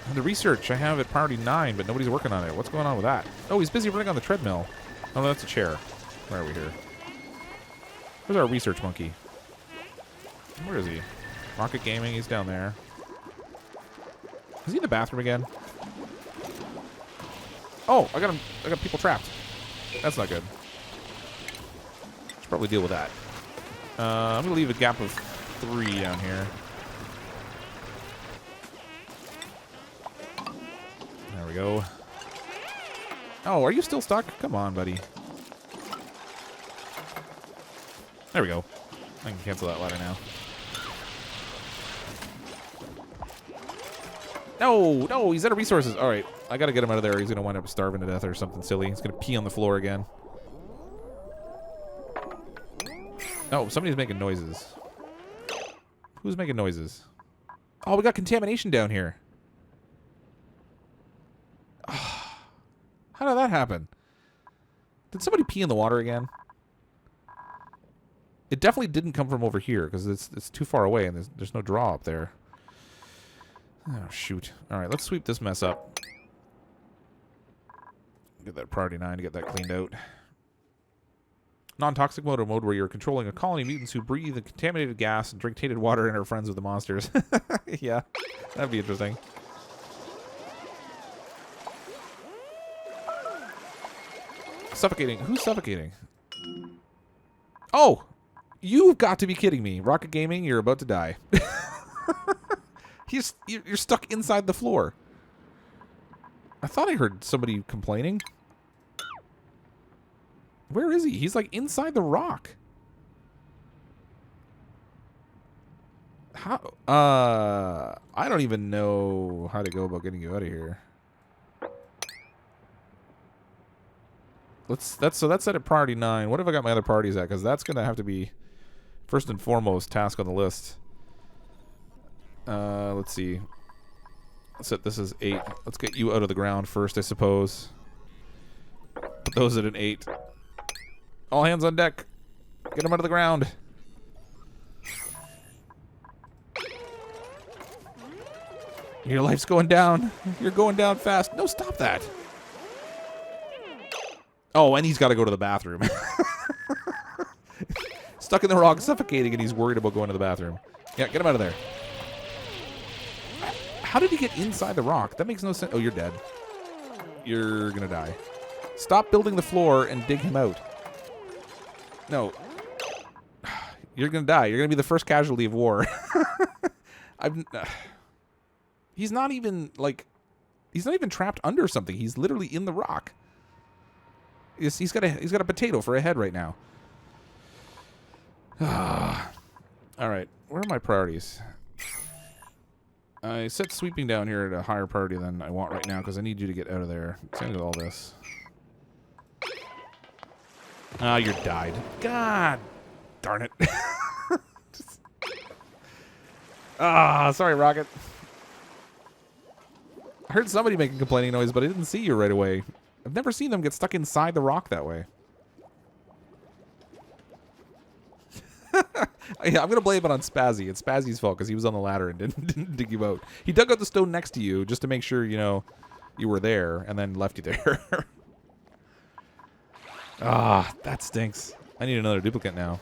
A: And the research I have at priority 9, but nobody's working on it. What's going on with that? Oh, he's busy running on the treadmill. Oh, that's a chair. Where are we here? Where's our research monkey? Where is he? Rocket Gaming, he's down there. Is he in the bathroom again? Oh, I got people trapped. That's not good. Should probably deal with that. I'm gonna leave a gap of 3 down here. There we go. Oh, are you still stuck? Come on, buddy. There we go. I can cancel that ladder now. No, he's out of resources. All right, I gotta get him out of there. He's gonna wind up starving to death or something silly. He's gonna pee on the floor again. Oh, somebody's making noises. Who's making noises? Oh, we got contamination down here. How did that happen? Did somebody pee in the water again? It definitely didn't come from over here because it's too far away and there's no draw up there. Oh, shoot. All right, let's sweep this mess up. Get that priority 9 to get that cleaned out. Non-toxic mode or mode where you're controlling a colony of mutants who breathe the contaminated gas and drink tainted water and are friends with the monsters. Yeah, that'd be interesting. Suffocating. Who's suffocating? Oh! You've got to be kidding me. Rocket Gaming, you're about to die. You're stuck inside the floor. I thought I heard somebody complaining. Where is he? He's like inside the rock. How? I don't even know how to go about getting you out of here. That's set at priority 9. What have I got my other priorities at? Because that's gonna have to be first and foremost task on the list. Let's see. Let's set this as 8. Let's get you out of the ground first, I suppose. Put those at an 8. All hands on deck. Get him out of the ground. Your life's going down. You're going down fast. No, stop that. Oh, and he's got to go to the bathroom. Stuck in the rock, suffocating, and he's worried about going to the bathroom. Yeah, get him out of there. How did he get inside the rock? That makes no sense. Oh, you're dead. You're going to die. Stop building the floor and dig him out. No. You're going to die. You're going to be the first casualty of war. He's not even, like... He's not even trapped under something. He's literally in the rock. He's got a potato for a head right now. Alright, where are my priorities? I set sweeping down here at a higher priority than I want right now because I need you to get out of there. Same with all this. Ah, you're died. God darn it. Sorry, Rocket. I heard somebody make a complaining noise, but I didn't see you right away. I've never seen them get stuck inside the rock that way. Yeah, I'm going to blame it on Spazzy. It's Spazzy's fault because he was on the ladder and didn't dig you out. He dug out the stone next to you just to make sure, you know, you were there and then left you there. That stinks. I need another duplicate now.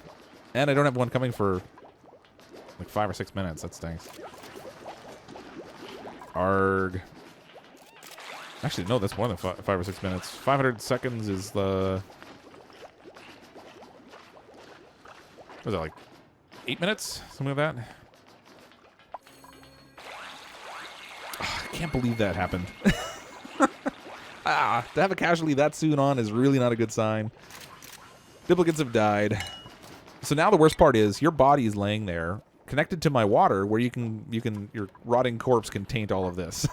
A: And I don't have one coming for like 5 or 6 minutes. That stinks. Arg. Actually, no, that's more than 5 or 6 minutes. 500 seconds is the... What was that, like 8 minutes? Something like that? I can't believe that happened. To have a casualty that soon on is really not a good sign. Duplicates have died. So now the worst part is your body is laying there, connected to my water, where your rotting corpse can taint all of this.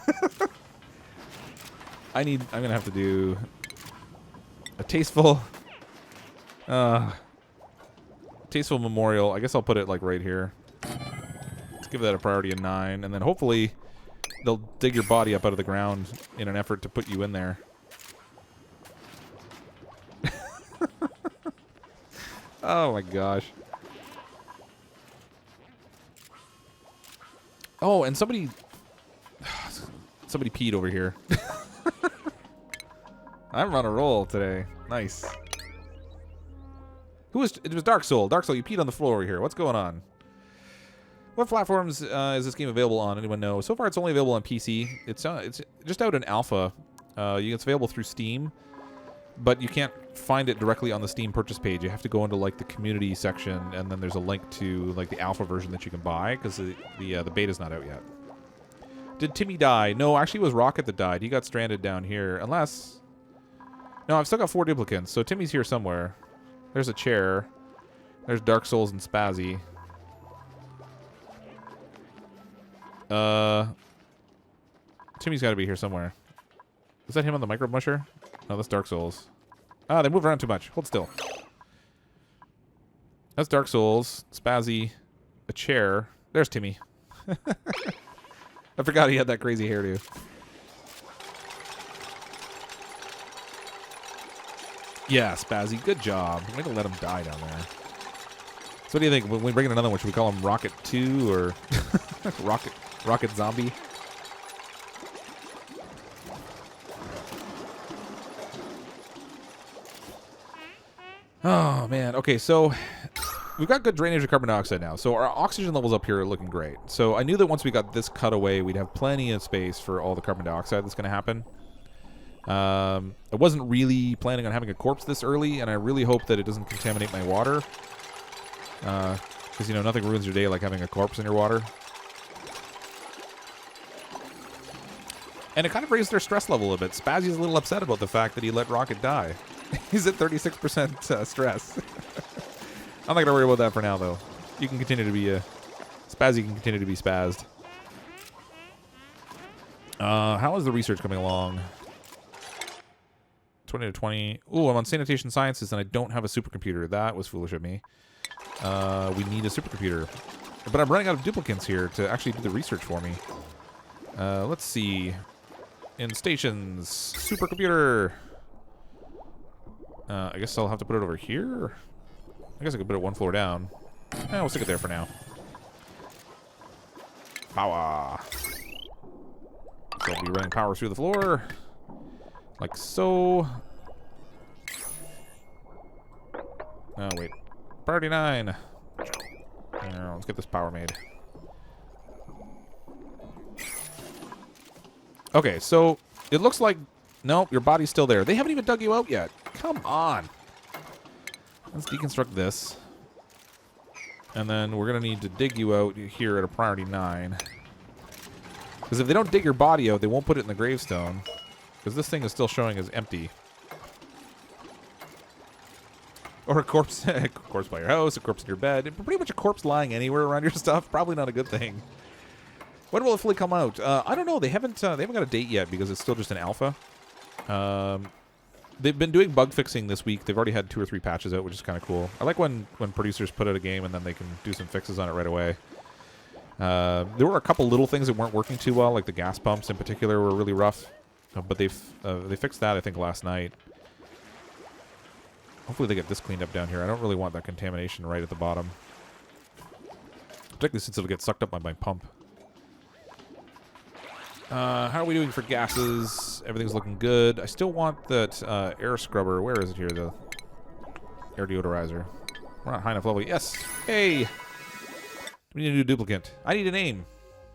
A: I'm gonna have to do a tasteful memorial. I guess I'll put it like right here. Let's give that a priority of 9, and then hopefully they'll dig your body up out of the ground in an effort to put you in there. Oh my gosh. Oh, and somebody peed over here. I'm on a roll today. Nice. It was Dark Soul. Dark Soul, you peed on the floor over here. What's going on? What platforms is this game available on? Anyone know? So far, it's only available on PC. It's just out in alpha. It's available through Steam, but you can't find it directly on the Steam purchase page. You have to go into like the community section, and then there's a link to like the alpha version that you can buy because the beta's not out yet. Did Timmy die? No, actually, it was Rocket that died. He got stranded down here. Unless, no, I've still got 4 duplicates, so Timmy's here somewhere. There's a chair. There's Dark Souls and Spazzy. Timmy's got to be here somewhere. Is that him on the micro musher? No, that's Dark Souls. They move around too much. Hold still. That's Dark Souls, Spazzy, a chair. There's Timmy. I forgot he had that crazy hairdo. Yeah, Spazzy, good job. I'm gonna let him die down there. So what do you think? When we bring in another one, should we call him Rocket 2 or Rocket Zombie? Oh, man. Okay, so we've got good drainage of carbon dioxide now. So our oxygen levels up here are looking great. So I knew that once we got this cut away, we'd have plenty of space for all the carbon dioxide that's going to happen. I wasn't really planning on having a corpse this early, and I really hope that it doesn't contaminate my water. Because, you know, nothing ruins your day like having a corpse in your water. And it kind of raised their stress level a bit. Spazzy's a little upset about the fact that he let Rocket die. He's at 36% stress. I'm not going to worry about that for now, though. You can continue to be Spazzy can continue to be spazzed. How is the research coming along? 20 to 20. Ooh, I'm on sanitation sciences, and I don't have a supercomputer. That was foolish of me. We need a supercomputer. But I'm running out of duplicates here to actually do the research for me. Let's see. In stations, supercomputer. I guess I'll have to put it over here. I guess I could put it 1 floor down. We'll stick it there for now. Power. So I'll be running power through the floor. Like so. Oh, wait. Priority 9. Let's get this power made. Okay, so it looks like... Nope, your body's still there. They haven't even dug you out yet. Come on. Let's deconstruct this. And then we're going to need to dig you out here at a priority 9. Because if they don't dig your body out, they won't put it in the gravestone. Because this thing is still showing as empty. Or a corpse, a corpse by your house, a corpse in your bed. Pretty much a corpse lying anywhere around your stuff. Probably not a good thing. When will it fully come out? I don't know. They haven't got a date yet because it's still just an alpha. They've been doing bug fixing this week. They've already had 2 or 3 patches out, which is kind of cool. I like when producers put out a game and then they can do some fixes on it right away. There were a couple little things that weren't working too well, like the gas pumps in particular were really rough. But they fixed that, I think, last night. Hopefully they get this cleaned up down here. I don't really want that contamination right at the bottom. Particularly since it'll get sucked up by my pump. How are we doing for gases? Everything's looking good. I still want that air scrubber. Where is it here? The air deodorizer. We're not high enough level. Yes! Hey! We need a new duplicate. I need a name.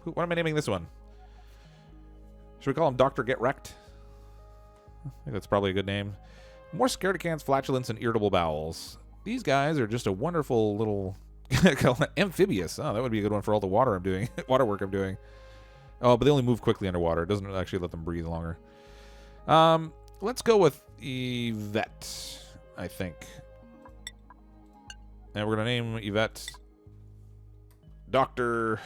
A: What am I naming this one? Should we call him Dr. Get Wrecked? I think that's probably a good name. More scaredy-cans, flatulence, and irritable bowels. These guys are just a wonderful little... amphibious. Oh, that would be a good one for all the water I'm doing. Water work I'm doing. Oh, but they only move quickly underwater. It doesn't actually let them breathe longer. Let's go with Yvette, I think. And we're going to name Yvette... Dr...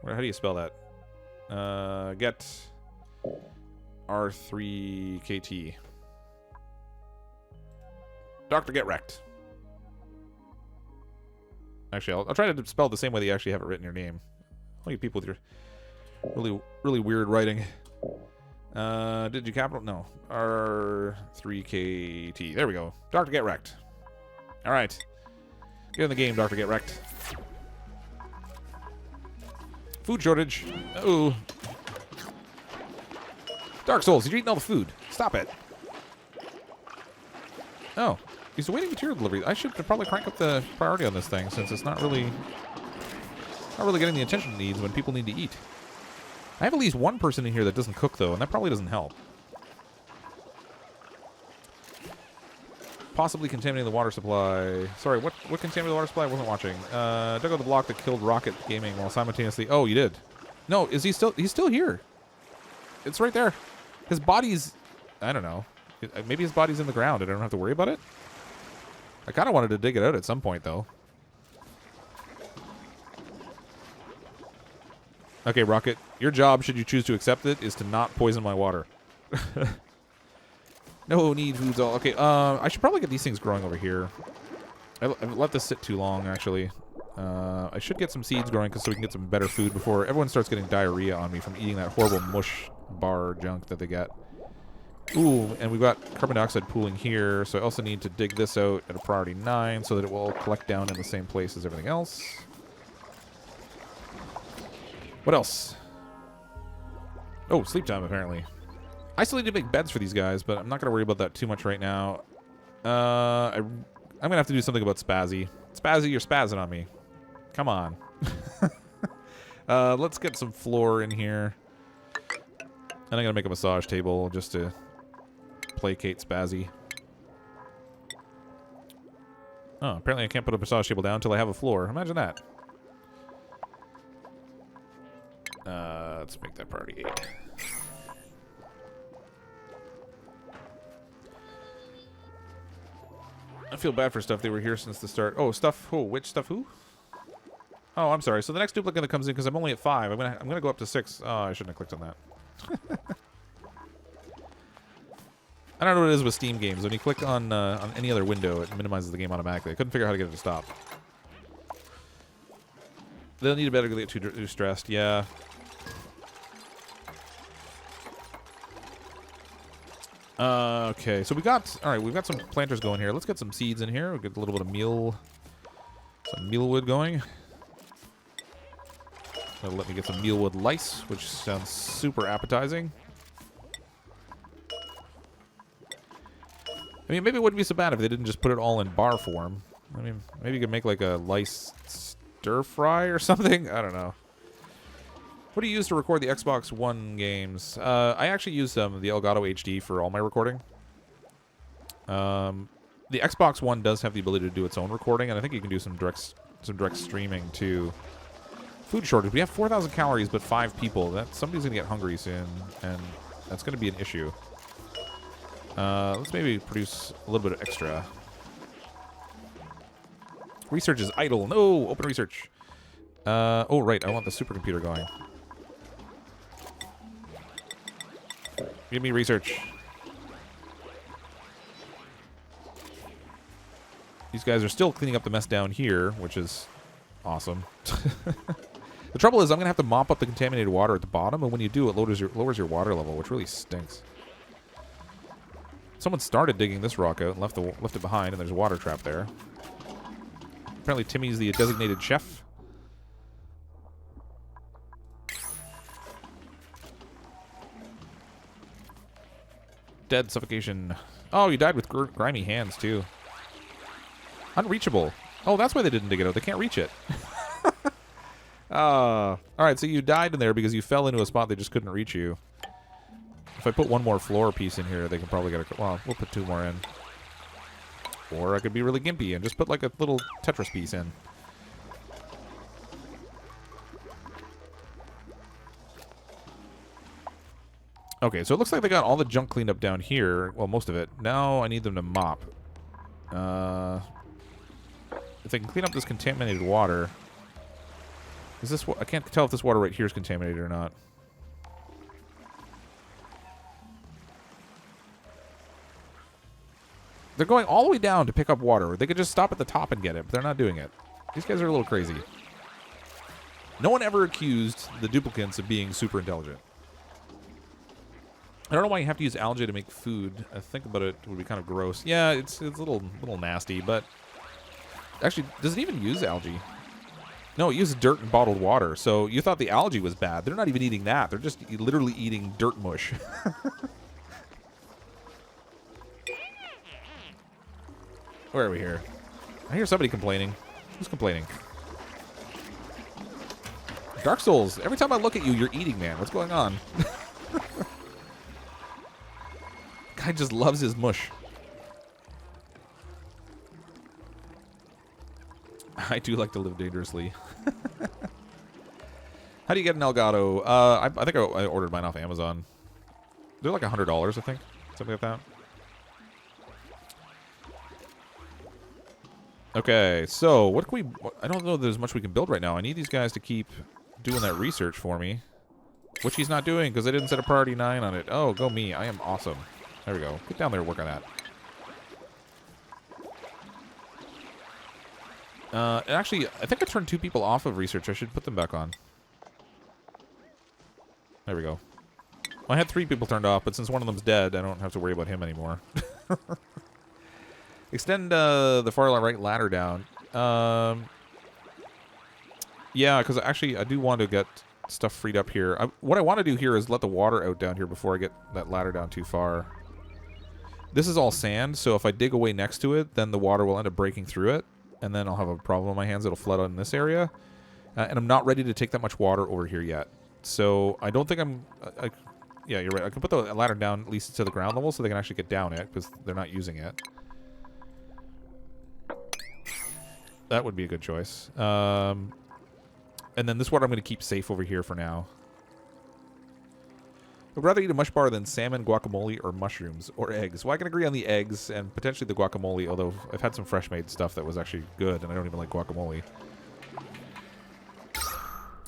A: How do you spell that? Get... R3KT. Dr. Get Wrecked. Actually, I'll try to spell it the same way that you actually have it written in your name. Look at people with your really weird writing. Did you capital? No. R3KT. There we go. Dr. Get Wrecked. All right. Get in the game, Dr. Get Wrecked. Food shortage. Uh-oh. Dark Souls, you're eating all the food. Stop it. Oh. He's awaiting material delivery. I should probably crank up the priority on this thing since it's not really getting the attention it needs when people need to eat. I have at least one person in here that doesn't cook, though, and that probably doesn't help. Possibly contaminating the water supply. Sorry, what contaminated the water supply? I wasn't watching. Dug out the block that killed Rocket Gaming while simultaneously... Oh, you did. No, is he still... He's still here. It's right there. His body's... I don't know. Maybe his body's in the ground and I don't have to worry about it? I kind of wanted to dig it out at some point, though. Okay, Rocket. Your job, should you choose to accept it, is to not poison my water. No need foods all. Okay, I should probably get these things growing over here. I've let this sit too long, actually. I should get some seeds growing so we can get some better food before everyone starts getting diarrhea on me from eating that horrible mush bar junk that they get. Ooh, and we've got carbon dioxide pooling here, so I also need to dig this out at a priority 9 so that it will all collect down in the same place as everything else. What else? Oh, sleep time, apparently. I still need to make beds for these guys, but I'm not going to worry about that too much right now. I'm going to have to do something about Spazzy. Spazzy, you're spazzing on me. Come on. Let's get some floor in here. And I'm going to make a massage table just to placate Spazzy. Oh, apparently I can't put a massage table down until I have a floor. Imagine that. Let's make that priority 8. I feel bad for stuff. They were here since the start. Oh, stuff. Oh, which stuff? Who? Oh, I'm sorry. So the next duplicate that comes in, because I'm only at 5. I'm gonna go up to 6. Oh, I shouldn't have clicked on that. I don't know what it is with Steam games. When you click on any other window, it minimizes the game automatically. I couldn't figure out how to get it to stop. They'll need a better get too stressed. Yeah. Okay, so we've got some planters going here. Let's get some seeds in here. We'll get a little bit of some mealwood going. That'll let me get some mealwood lice, which sounds super appetizing. I mean, maybe it wouldn't be so bad if they didn't just put it all in bar form. I mean, maybe you could make like a lice stir fry or something. I don't know. What do you use to record the Xbox One games? I actually use the Elgato HD for all my recording. The Xbox One does have the ability to do its own recording, and I think you can do some direct streaming too. Food shortage. We have 4,000 calories, but 5 people. Somebody's gonna get hungry soon, and that's gonna be an issue. Let's maybe produce a little bit of extra. Research is idle. No, open research. Oh, right. I want the supercomputer going. Give me research. These guys are still cleaning up the mess down here, which is awesome. The trouble is I'm going to have to mop up the contaminated water at the bottom, and when you do, it lowers your water level, which really stinks. Someone started digging this rock out and left it behind, and there's a water trap there. Apparently Timmy's the designated chef. Dead suffocation. Oh, you died with grimy hands, too. Unreachable. Oh, that's why they didn't dig it out. They can't reach it. Alright, so you died in there because you fell into a spot they just couldn't reach you. If I put one more floor piece in here, they can probably get a... Well, we'll put 2 more in. Or I could be really gimpy and just put like a little Tetris piece in. Okay, so it looks like they got all the junk cleaned up down here. Well, most of it. Now I need them to mop. If they can clean up this contaminated water... Is this... I can't tell if this water right here is contaminated or not. They're going all the way down to pick up water. They could just stop at the top and get it, but they're not doing it. These guys are a little crazy. No one ever accused the duplicants of being super intelligent. I don't know why you have to use algae to make food. I think about it, it would be kind of gross. Yeah, it's a little nasty, but... Actually, does it even use algae? No, it uses dirt and bottled water. So you thought the algae was bad. They're not even eating that. They're just literally eating dirt mush. Where are we here? I hear somebody complaining. Who's complaining? Dark Souls. Every time I look at you, you're eating, man. What's going on? Guy just loves his mush. I do like to live dangerously. How do you get an Elgato? I think I ordered mine off Amazon. They're like $100, I think. Something like that. Okay, so what can we... I don't know if there's much we can build right now. I need these guys to keep doing that research for me. Which he's not doing because I didn't set a priority 9 on it. Oh, go me. I am awesome. There we go. Get down there and work on that. Actually, I think I turned 2 people off of research. I should put them back on. There we go. Well, I had 3 people turned off, but since one of them's dead, I don't have to worry about him anymore. Extend the far right ladder down. Yeah, because actually I do want to get stuff freed up here. What I want to do here is let the water out down here before I get that ladder down too far. This is all sand, so if I dig away next to it, then the water will end up breaking through it, and then I'll have a problem on my hands. It'll flood out in this area. And I'm not ready to take that much water over here yet. So I don't think I'm... yeah, you're right. I can put the ladder down at least to the ground level so they can actually get down it, because they're not using it. That would be a good choice. And then this water I'm going to keep safe over here for now. I'd rather eat a mush bar than salmon, guacamole, or mushrooms, or eggs. Well, I can agree on the eggs and potentially the guacamole, although I've had some fresh-made stuff that was actually good, and I don't even like guacamole.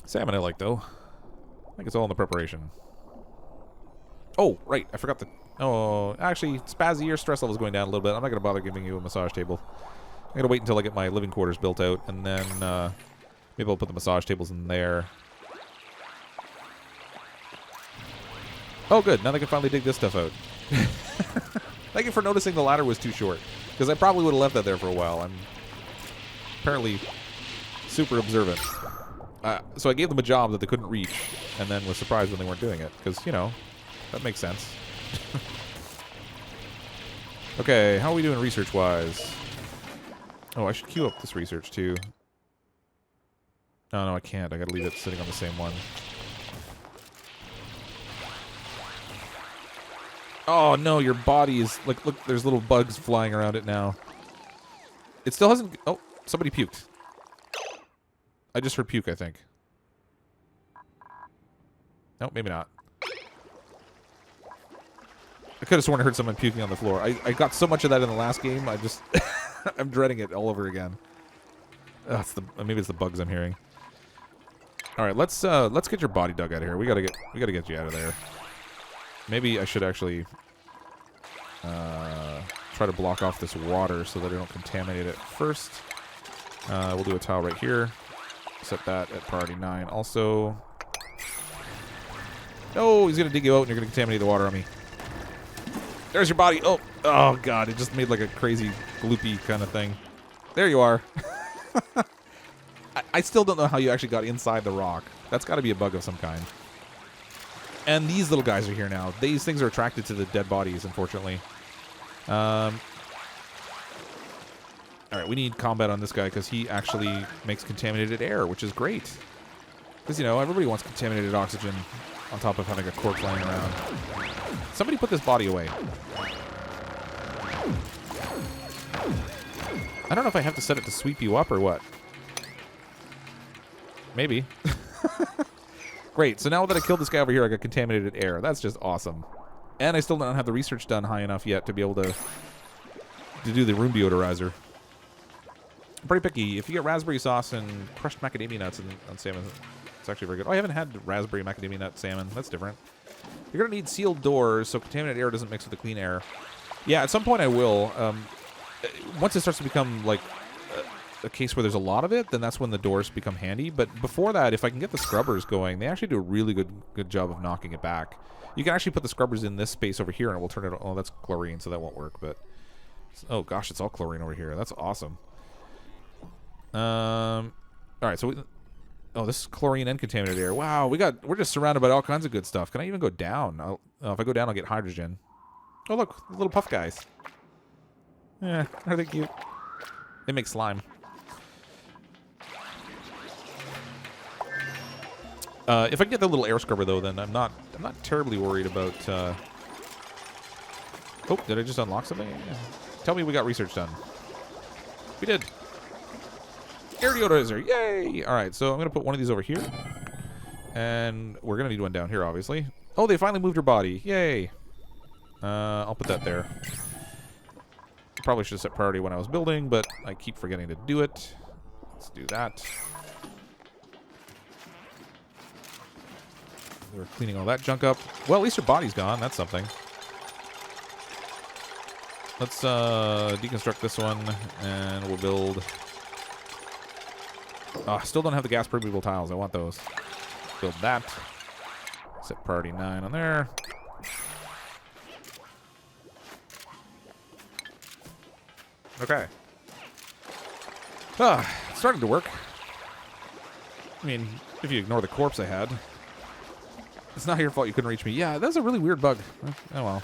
A: Salmon I like, though. I think it's all in the preparation. Oh, right. I forgot the... Oh, actually, Spazzy, your stress level's going down a little bit. I'm not going to bother giving you a massage table. I'm going to wait until I get my living quarters built out, and then maybe I'll put the massage tables in there. Oh, good. Now they can finally dig this stuff out. Thank you for noticing the ladder was too short, because I probably would have left that there for a while. I'm apparently super observant. So I gave them a job that they couldn't reach, and then was surprised when they weren't doing it, because, you know, that makes sense. Okay, how are we doing research-wise? Oh, I should queue up this research, too. Oh, no, I can't. I gotta leave it sitting on the same one. Oh, no, your body is... Like, look, there's little bugs flying around it now. It still hasn't... Oh, somebody puked. I just heard puke, I think. No, maybe not. I could have sworn I heard someone puking on the floor. I got so much of that in the last game, I just... I'm dreading it all over again. It's maybe it's the bugs I'm hearing. All right, let's get your body dug out of here. We gotta get you out of there. Maybe I should actually try to block off this water so that I don't contaminate it first. We'll do a tile right here. Set that at priority 9. Also, oh, he's gonna dig you out and you're gonna contaminate the water on me. There's your body. Oh God, it just made like a crazy gloopy kind of thing. There you are. I still don't know how you actually got inside the rock. That's got to be a bug of some kind. And these little guys are here now. These things are attracted to the dead bodies, unfortunately. All right, we need combat on this guy because he actually makes contaminated air, which is great. Because, you know, everybody wants contaminated oxygen on top of having a corpse laying around. Somebody put this body away. I don't know if I have to set it to sweep you up or what. Maybe. Great. So now that I killed this guy over here, I got contaminated air. That's just awesome. And I still don't have the research done high enough yet to be able to do the room deodorizer. I'm pretty picky. If you get raspberry sauce and crushed macadamia nuts on salmon, it's actually very good. Oh, I haven't had raspberry macadamia nut salmon. That's different. You're going to need sealed doors so contaminated air doesn't mix with the clean air. Yeah, at some point I will. Once it starts to become like a case where there's a lot of it, then that's when the doors become handy. But before that, if I can get the scrubbers going, they actually do a really good job of knocking it back. You can actually put the scrubbers in this space over here and it will turn it on. Oh, that's chlorine, so that won't work. But oh gosh, it's all chlorine over here. That's awesome. All right, so this is chlorine and contaminated air. Wow, we're just surrounded by all kinds of good stuff. Can I even go down? If I go down, I'll get hydrogen. Oh look, little puff guys. Yeah, are they cute? They make slime. If I can get the little air scrubber though, then I'm not terribly worried about. Oh, did I just unlock something? Yeah. Tell me we got research done. We did. Air deodorizer, yay! All right, so I'm gonna put one of these over here, and we're gonna need one down here, obviously. Oh, they finally moved her body, yay! I'll put that there. Probably should have set priority when I was building, but I keep forgetting to do it. Let's do that. We're cleaning all that junk up. Well, at least her body's gone. That's something. Let's deconstruct this one, and we'll build. Still don't have the gas permeable tiles. I want those. Build that. Set priority 9 on there. Okay. It's starting to work. I mean, if you ignore the corpse I had. It's not your fault you couldn't reach me. Yeah, that's a really weird bug. Oh well.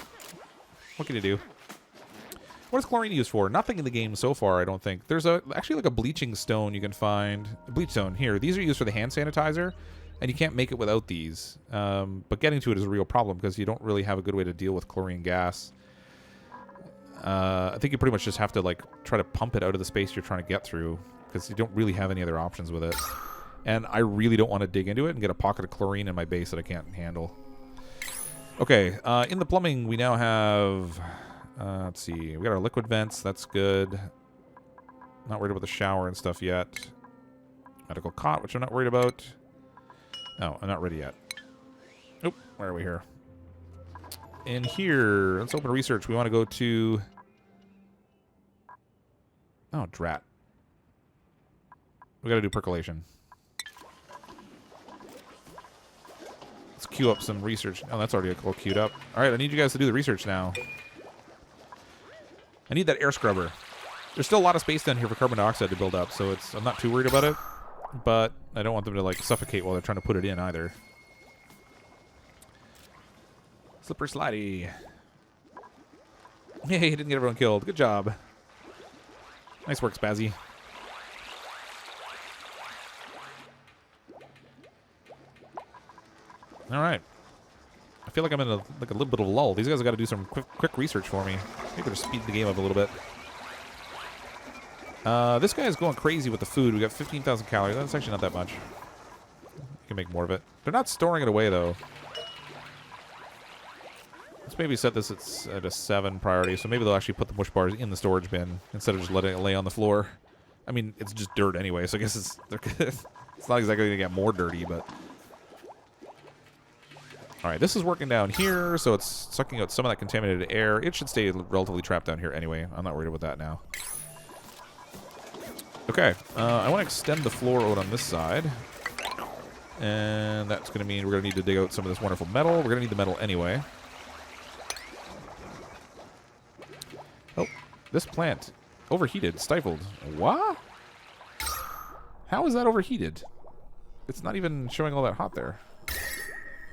A: What can you do? What is chlorine used for? Nothing in the game so far, I don't think. There's actually like a bleaching stone you can find. A bleach stone. Here. These are used for the hand sanitizer, and you can't make it without these. But getting to it is a real problem because you don't really have a good way to deal with chlorine gas. I think you pretty much just have to like try to pump it out of the space you're trying to get through because you don't really have any other options with it. And I really don't want to dig into it and get a pocket of chlorine in my base that I can't handle. Okay, in the plumbing we now have, let's see, we got our liquid vents, that's good. Not worried about the shower and stuff yet. Medical cot, which I'm not worried about. No, I'm not ready yet. Oop, where are we here? In here, let's open research. We want to go to... Oh, drat. We got to do percolation. Let's queue up some research. Oh, that's already all queued up. All right, I need you guys to do the research now. I need that air scrubber. There's still a lot of space down here for carbon dioxide to build up, so I'm not too worried about it. But I don't want them to like suffocate while they're trying to put it in either. Slippery slidey. Hey, he didn't get everyone killed. Good job. Nice work, Spazzy. All right. I feel like I'm in a little bit of a lull. These guys have got to do some quick research for me. Maybe just speed the game up a little bit. This guy is going crazy with the food. We got 15,000 calories. That's actually not that much. You can make more of it. They're not storing it away though. Let's maybe set this at a 7 priority, so maybe they'll actually put the mush bars in the storage bin instead of just letting it lay on the floor. I mean, it's just dirt anyway, so I guess it's not exactly going to get more dirty, but... Alright, this is working down here, so it's sucking out some of that contaminated air. It should stay relatively trapped down here anyway. I'm not worried about that now. Okay, I want to extend the floor out on this side. And that's going to mean we're going to need to dig out some of this wonderful metal. We're going to need the metal anyway. Oh, this plant. Overheated, stifled. What? How is that overheated? It's not even showing all that hot there.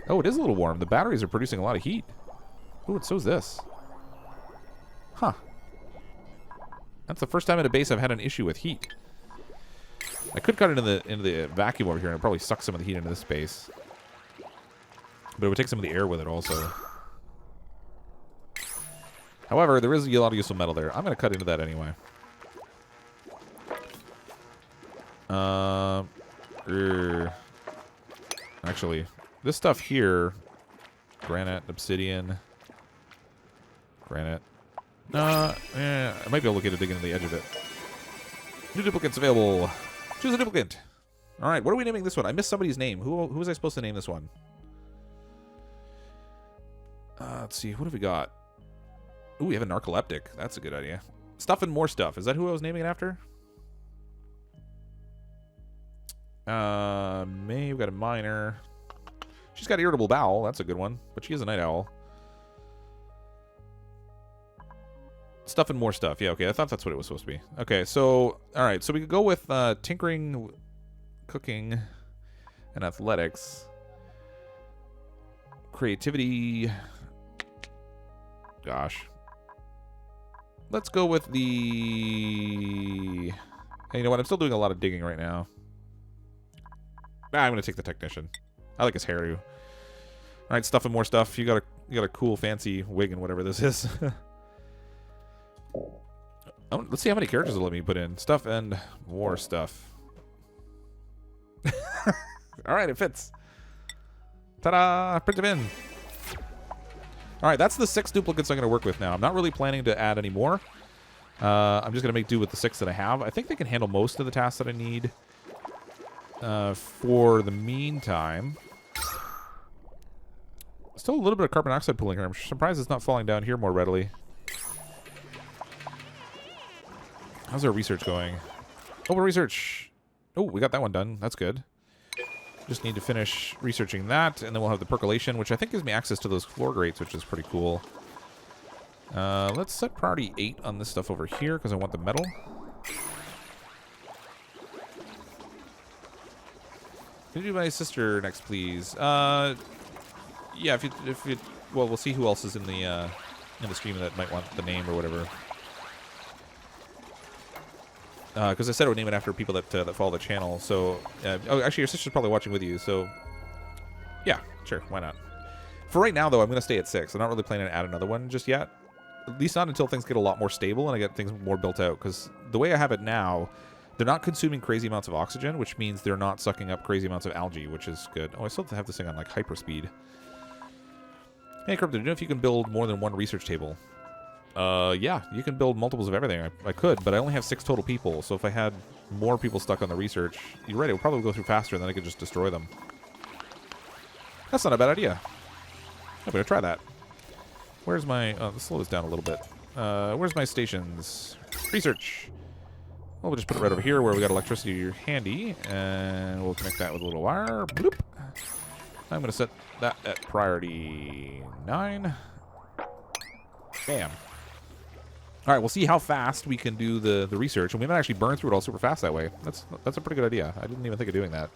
A: Oh, it is a little warm. The batteries are producing a lot of heat. Oh, and so is this. Huh. That's the first time at a base I've had an issue with heat. I could cut it into the vacuum over here and probably suck some of the heat into this space. But it would take some of the air with it also. However, there is a lot of useful metal there. I'm going to cut into that anyway. Actually, this stuff here, granite, obsidian, granite. I might be able to get a dig into the edge of it. New duplicates available. Choose a duplicate. All right, what are we naming this one? I missed somebody's name. Who was I supposed to name this one? Let's see. What have we got? Ooh, we have a narcoleptic. That's a good idea. Stuff and more stuff. Is that who I was naming it after? May. We've got a miner. She's got irritable bowel. That's a good one. But she is a night owl. Stuff and more stuff. Yeah, okay. I thought that's what it was supposed to be. Okay, so... Alright, so we could go with tinkering, cooking, and athletics. Creativity. Gosh. Let's go with the... Hey, you know what? I'm still doing a lot of digging right now. I'm going to take the technician. I like his hairdo. Alright, stuff and more stuff. You got a cool, fancy wig and whatever this is. Let's see how many characters it'll let me put in. Stuff and more stuff. Alright, it fits. Ta-da! Print them in. Alright, that's the 6 duplicates I'm going to work with now. I'm not really planning to add any more. I'm just going to make do with the 6 that I have. I think they can handle most of the tasks that I need. For the meantime... Still a little bit of carbon dioxide pooling here. I'm surprised it's not falling down here more readily. How's our research going? Oh, research. Oh, we got that one done. That's good. Just need to finish researching that, and then we'll have the percolation, which I think gives me access to those floor grates, which is pretty cool. Let's set priority 8 on this stuff over here, because I want the metal. Can you do my sister next, please? Yeah, if you, well, we'll see who else is in the stream that might want the name or whatever. Because I said I would name it after people that follow the channel. So, oh, actually, your sister's probably watching with you. So, yeah, sure, why not? For right now, though, I'm going to stay at 6. I'm not really planning to add another one just yet. At least not until things get a lot more stable and I get things more built out. Because the way I have it now, they're not consuming crazy amounts of oxygen, which means they're not sucking up crazy amounts of algae, which is good. Oh, I still have to have this thing on like hyperspeed. Hey, Crypto, do you know if you can build more than one research table? Yeah, you can build multiples of everything. I could, but I only have 6 total people, so if I had more people stuck on the research, you're right, it would probably go through faster, and then I could just destroy them. That's not a bad idea. I'm going to try that. Where's my... let's slow this down a little bit. Where's my stations? Research. Well, we'll just put it right over here where we got electricity handy, and we'll connect that with a little wire. Bloop. I'm going to set that at priority 9. Bam. All right, we'll see how fast we can do the research, and we might actually burn through it all super fast that way. That's a pretty good idea. I didn't even think of doing that.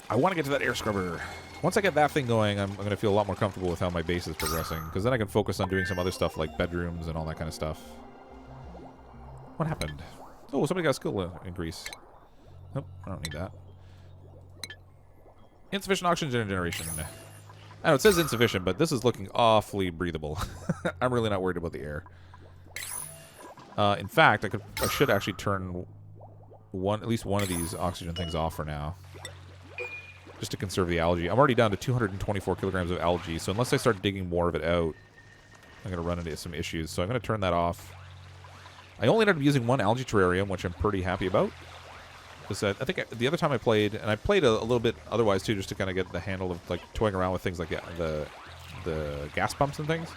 A: I want to get to that air scrubber. Once I get that thing going, I'm going to feel a lot more comfortable with how my base is progressing, because then I can focus on doing some other stuff like bedrooms and all that kind of stuff. What happened? Oh, somebody got a skill increase. Nope, I don't need that. Insufficient oxygen generation. I know it says insufficient, but this is looking awfully breathable. I'm really not worried about the air. In fact, I should actually turn at least one of these oxygen things off for now, just to conserve the algae. I'm already down to 224 kilograms of algae, so unless I start digging more of it out, I'm going to run into some issues. So I'm going to turn that off. I only ended up using one algae terrarium, which I'm pretty happy about. Because I think the other time I played, and I played a little bit otherwise too, just to kind of get the handle of like toying around with things like the gas pumps and things.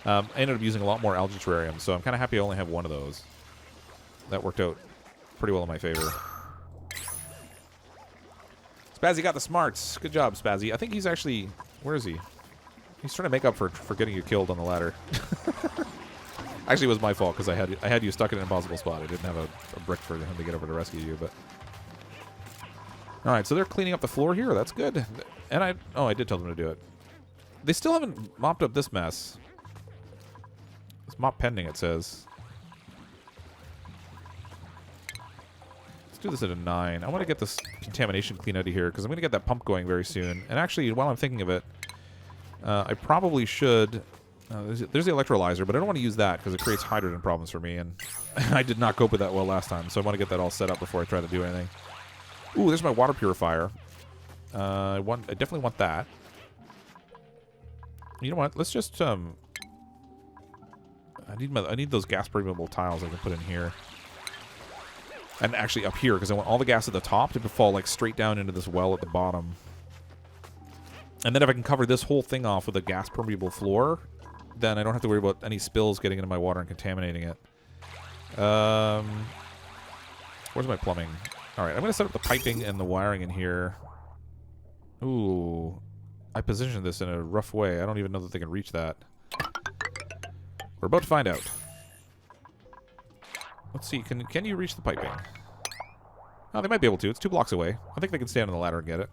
A: I ended up using a lot more algae terrariums, so I'm kind of happy I only have one of those. That worked out pretty well in my favor. Spazzy got the smarts. Good job, Spazzy. I think he's actually... Where is he? He's trying to make up for getting you killed on the ladder. Actually, it was my fault because I had you stuck in an impossible spot. I didn't have a brick for him to get over to rescue you. But all right, so they're cleaning up the floor here. That's good. And I did tell them to do it. They still haven't mopped up this mess. It's mop pending, it says. Let's do this at a 9. I want to get this contamination clean out of here because I'm going to get that pump going very soon. And actually, while I'm thinking of it, I probably should... there's the electrolyzer, but I don't want to use that because it creates hydrogen problems for me, and I did not cope with that well last time, so I want to get that all set up before I try to do anything. Ooh, there's my water purifier. I definitely want that. You know what? Let's just I need those gas permeable tiles I can put in here, and actually up here because I want all the gas at the top to fall like straight down into this well at the bottom. And then if I can cover this whole thing off with a gas permeable floor, then I don't have to worry about any spills getting into my water and contaminating it. Where's my plumbing? Alright, I'm going to set up the piping and the wiring in here. Ooh. I positioned this in a rough way. I don't even know that they can reach that. We're about to find out. Let's see. Can you reach the piping? Oh, they might be able to. It's 2 blocks away. I think they can stand on the ladder and get it.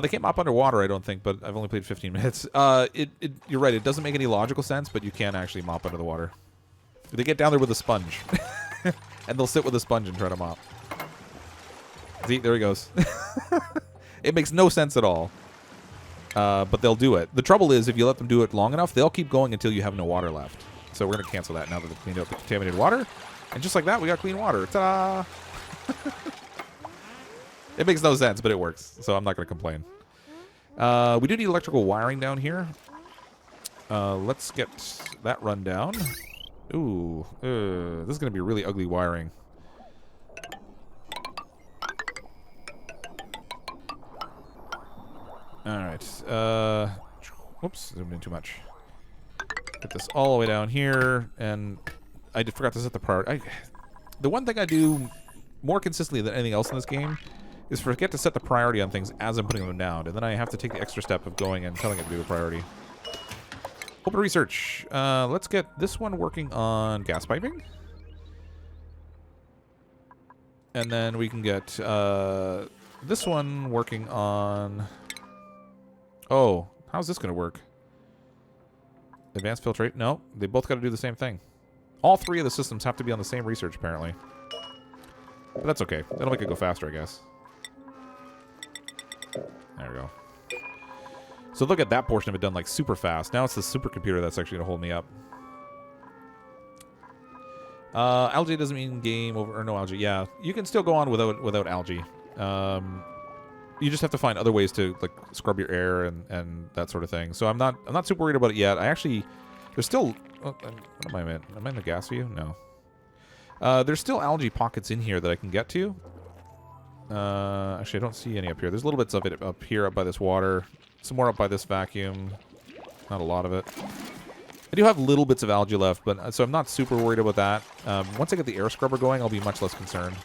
A: They can't mop underwater, I don't think, but I've only played 15 minutes. You're right, it doesn't make any logical sense, but you can actually mop under the water. They get down there with a sponge. And they'll sit with a sponge and try to mop. See, there he goes. It makes no sense at all. But they'll do it. The trouble is, if you let them do it long enough, they'll keep going until you have no water left. So we're going to cancel that now that they've cleaned up the contaminated water. And just like that, we got clean water. Ta-da! It makes no sense, but it works, so I'm not going to complain. We do need electrical wiring down here. Let's get that run down. Ooh, this is going to be really ugly wiring. All right. Whoops, zoomed in too much. Get this all the way down here, and I forgot to set the priority. The one thing I do more consistently than anything else in this game is forget to set the priority on things as I'm putting them down, and then I have to take the extra step of going and telling it to do a priority. Open research. Let's get this one working on gas piping. And then we can get this one working on... Oh, how's this going to work? Advanced filtrate? No, they both got to do the same thing. All 3 of the systems have to be on the same research, apparently. But that's okay. That'll make it go faster, I guess. There we go. So look at that portion of it done like super fast. Now it's the supercomputer that's actually going to hold me up. Algae doesn't mean game over, or no algae. Yeah, you can still go on without algae. You just have to find other ways to like scrub your air and that sort of thing. So I'm not super worried about it yet. I actually there's still what am I in? Am I in the gas view? No. There's still algae pockets in here that I can get to. Actually, I don't see any up here. There's little bits of it up here, up by this water. Some more up by this vacuum. Not a lot of it. I do have little bits of algae left, but so I'm not super worried about that. Once I get the air scrubber going, I'll be much less concerned.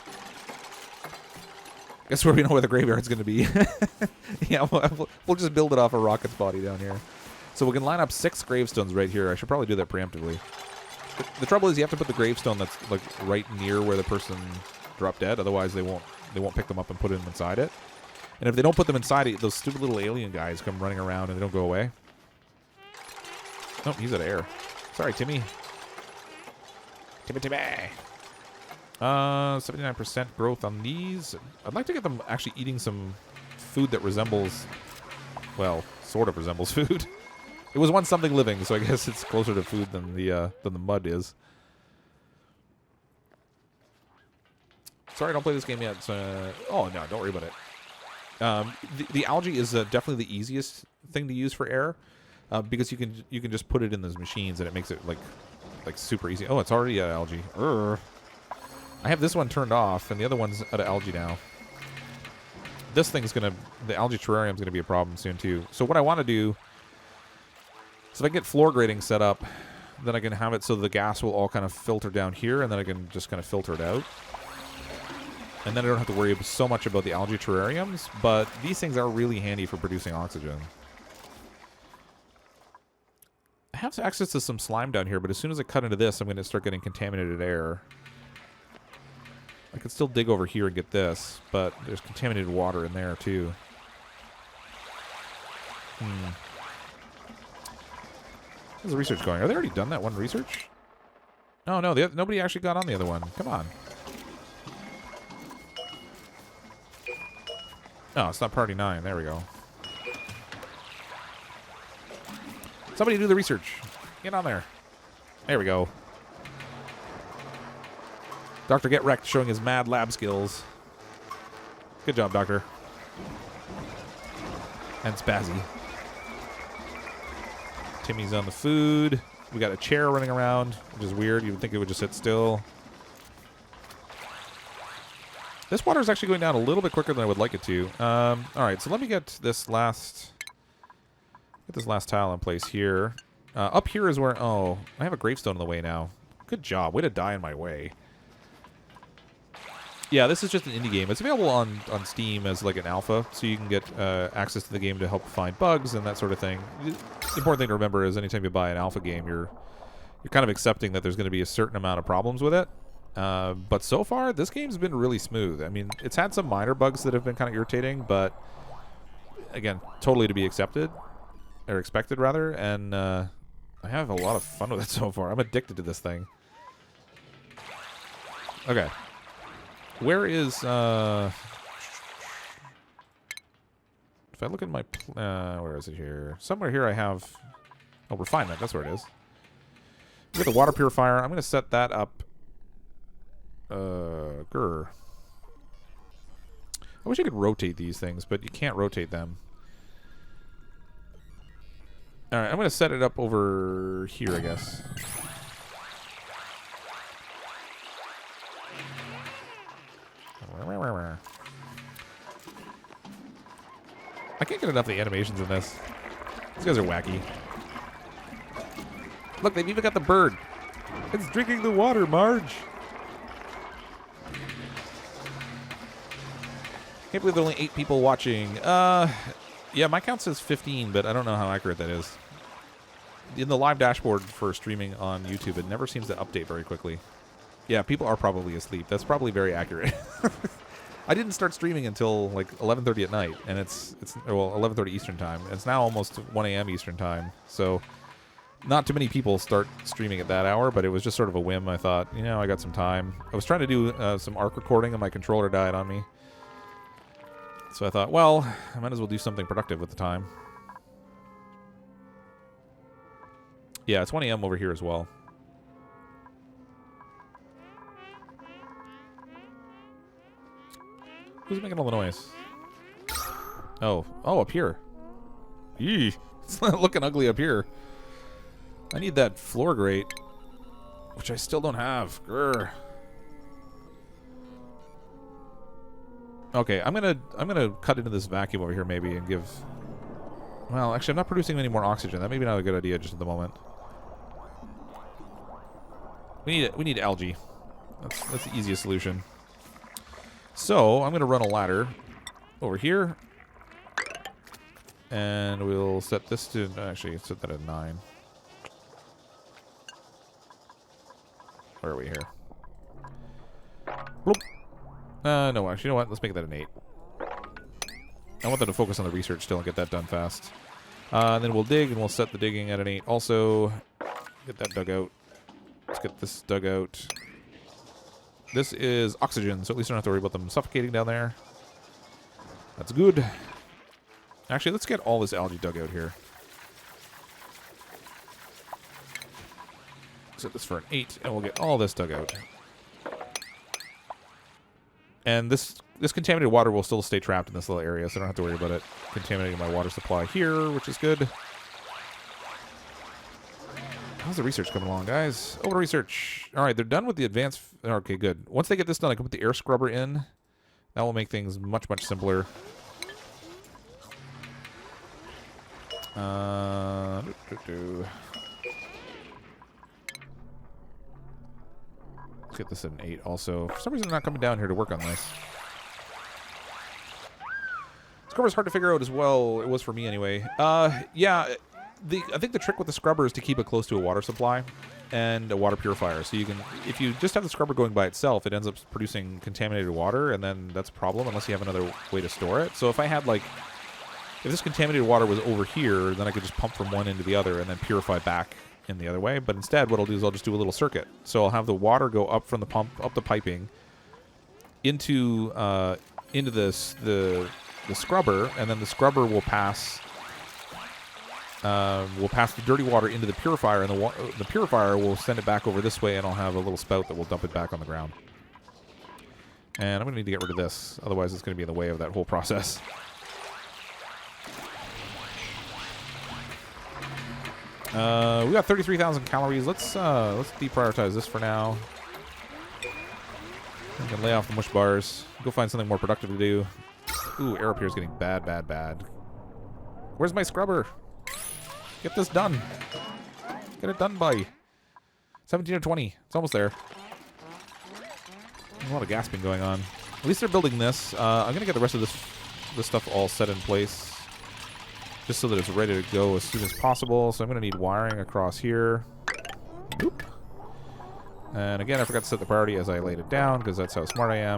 A: Guess where we know where the graveyard's going to be. Yeah, we'll just build it off a rocket's body down here. So we can line up 6 gravestones right here. I should probably do that preemptively. The trouble is you have to put the gravestone that's like right near where the person dropped dead. Otherwise, they won't pick them up and put them inside it. And if they don't put them inside it, those stupid little alien guys come running around and they don't go away. Oh, he's out of air. Sorry, Timmy. Timmy. 79% growth on these. I'd like to get them actually eating some food that resembles, well, sort of resembles food. It was once something living, so I guess it's closer to food than the mud is. Sorry, I don't play this game yet. So, oh no, don't worry about it. The algae is definitely the easiest thing to use for air, because you can just put it in those machines and it makes it like like super easy. Oh, it's already out of algae. Urgh. I have this one turned off, and the other one's out of algae now. This thing's gonna, the algae terrarium's gonna be a problem soon too. So what I want to do, so if I get floor grading set up, then I can have it so the gas will all kind of filter down here, and then I can just kind of filter it out. And then I don't have to worry so much about the algae terrariums, but these things are really handy for producing oxygen. I have access to some slime down here, but as soon as I cut into this, I'm going to start getting contaminated air. I could still dig over here and get this, but there's contaminated water in there too. How's the research going? Are they already done that one research? Oh no, nobody actually got on the other one. Come on. Oh, it's not Party 9. There we go. Somebody do the research. Get on there. There we go. Dr. Get Wrecked showing his mad lab skills. Good job, Doctor. And Spazzy. Timmy's on the food. We got a chair running around, which is weird. You would think it would just sit still. This water is actually going down a little bit quicker than I would like it to. All right, so let me get this last tile in place here. Up here is where... Oh, I have a gravestone in the way now. Good job. Way to die in my way. Yeah, this is just an indie game. It's available on Steam as like an alpha, so you can get access to the game to help find bugs and that sort of thing. The important thing to remember is anytime you buy an alpha game, you're kind of accepting that there's going to be a certain amount of problems with it. But so far, this game's been really smooth. I mean, it's had some minor bugs that have been kind of irritating, but again, totally to be accepted, or expected rather, and I have a lot of fun with it so far. I'm addicted to this thing. Okay. Where is, if I look at my, where is it here? Somewhere here I have, oh, refinement, that's where it is. We got the water purifier. I'm going to set that up. Grr. I wish I could rotate these things, but you can't rotate them. Alright, I'm going to set it up over here, I guess. I can't get enough of the animations in this. These guys are wacky. Look, they've even got the bird. It's drinking the water, Marge. Can't believe there are only 8 people watching. Yeah, my count says 15, but I don't know how accurate that is. In the live dashboard for streaming on YouTube, it never seems to update very quickly. Yeah, people are probably asleep. That's probably very accurate. I didn't start streaming until like 11:30 at night, and it's well 11:30 Eastern time. It's now almost 1 a.m. Eastern time, so not too many people start streaming at that hour. But it was just sort of a whim. I thought, you know, I got some time. I was trying to do some ARC recording, and my controller died on me. So I thought, well, I might as well do something productive with the time. Yeah, it's 1 a.m. over here as well. Who's making all the noise? Oh, up here. Eee, it's looking ugly up here. I need that floor grate, which I still don't have. Grr. Okay, I'm gonna cut into this vacuum over here maybe and give. Well, actually, I'm not producing any more oxygen. That may be not a good idea just at the moment. We need algae. That's the easiest solution. So I'm gonna run a ladder over here, and we'll set this to actually set that at 9. Where are we here? Bloop. No, actually, you know what? Let's make that an 8. I want them to focus on the research still and get that done fast. And then we'll dig, and we'll set the digging at an 8. Also, get that dug out. Let's get this dug out. This is oxygen, so at least I don't have to worry about them suffocating down there. That's good. Actually, let's get all this algae dug out here. Set this for an 8, and we'll get all this dug out. And this contaminated water will still stay trapped in this little area, so I don't have to worry about it contaminating my water supply here, which is good. How's the research coming along, guys? Oh, research. All right, they're done with the advanced... Okay, good. Once they get this done, I can put the air scrubber in. That will make things much, much simpler. Let's get this at an 8 also. For some reason, they're not coming down here to work on this. Scrubber's hard to figure out as well. It was for me anyway. Yeah, I think the trick with the scrubber is to keep it close to a water supply and a water purifier. So you can, if you just have the scrubber going by itself, it ends up producing contaminated water, and then that's a problem unless you have another way to store it. So if I had like, if this contaminated water was over here, then I could just pump from one end to the other and then purify back in the other way. But instead, what I'll do is I'll just do a little circuit. So I'll have the water go up from the pump, up the piping, into this the scrubber, and then the scrubber will pass the dirty water into the purifier, and the purifier will send it back over this way, and I'll have a little spout that will dump it back on the ground. And I'm going to need to get rid of this, otherwise it's going to be in the way of that whole process. We got 33,000 calories. Let's deprioritize this for now. We can lay off the mush bars. Go find something more productive to do. Ooh, air up here is getting bad, bad, bad. Where's my scrubber? Get this done. Get it done by 17 or 20. It's almost there. There's a lot of gasping going on. At least they're building this. I'm going to get the rest of this stuff all set in place, just so that it's ready to go as soon as possible. So I'm going to need wiring across here. Boop. And again, I forgot to set the priority as I laid it down, because that's how smart I am.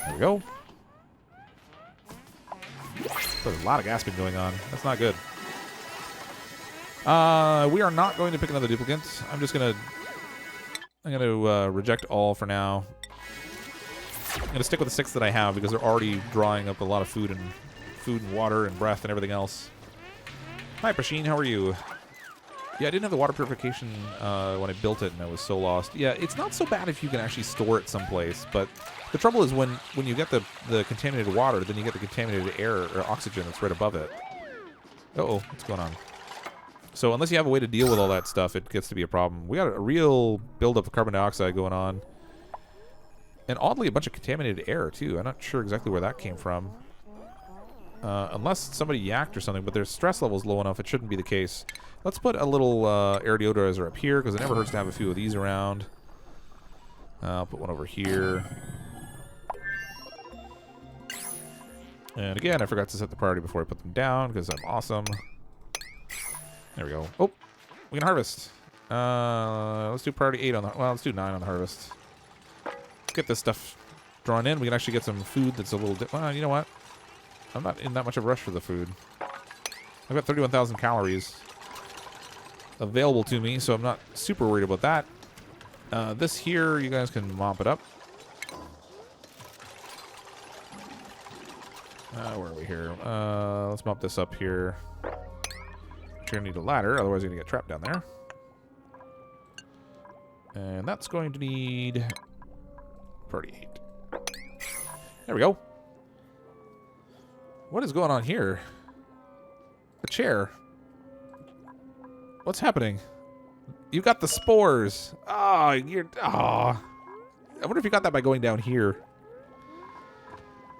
A: There we go. There's a lot of gasping going on. That's not good. We are not going to pick another duplicate. I'm going to reject all for now. I'm going to stick with the 6 that I have, because they're already drawing up a lot of food and water and breath and everything else. Hi, Prasheen. How are you? Yeah, I didn't have the water purification when I built it, and I was so lost. Yeah, it's not so bad if you can actually store it someplace, but the trouble is when you get the contaminated water, then you get the contaminated air or oxygen that's right above it. Uh-oh, what's going on? So unless you have a way to deal with all that stuff, it gets to be a problem. We got a real buildup of carbon dioxide going on. And oddly, a bunch of contaminated air, too. I'm not sure exactly where that came from. Unless somebody yacked or something, but their stress level's low enough, it shouldn't be the case. Let's put a little air deodorizer up here, because it never hurts to have a few of these around. I'll put one over here. And again, I forgot to set the priority before I put them down, because I'm awesome. There we go. Oh, we can harvest. Let's do priority 8 on the... Well, let's do 9 on the harvest. Let's get this stuff drawn in. We can actually get some food that's a little... Well, you know what? I'm not in that much of a rush for the food. I've got 31,000 calories available to me, so I'm not super worried about that. This here, you guys can mop it up. Where are we here? Let's mop this up here. You're going to need a ladder, otherwise you're going to get trapped down there. And that's going to need 38. There we go. What is going on here? A chair. What's happening? You got the spores. Oh, you're... Oh. I wonder if you got that by going down here.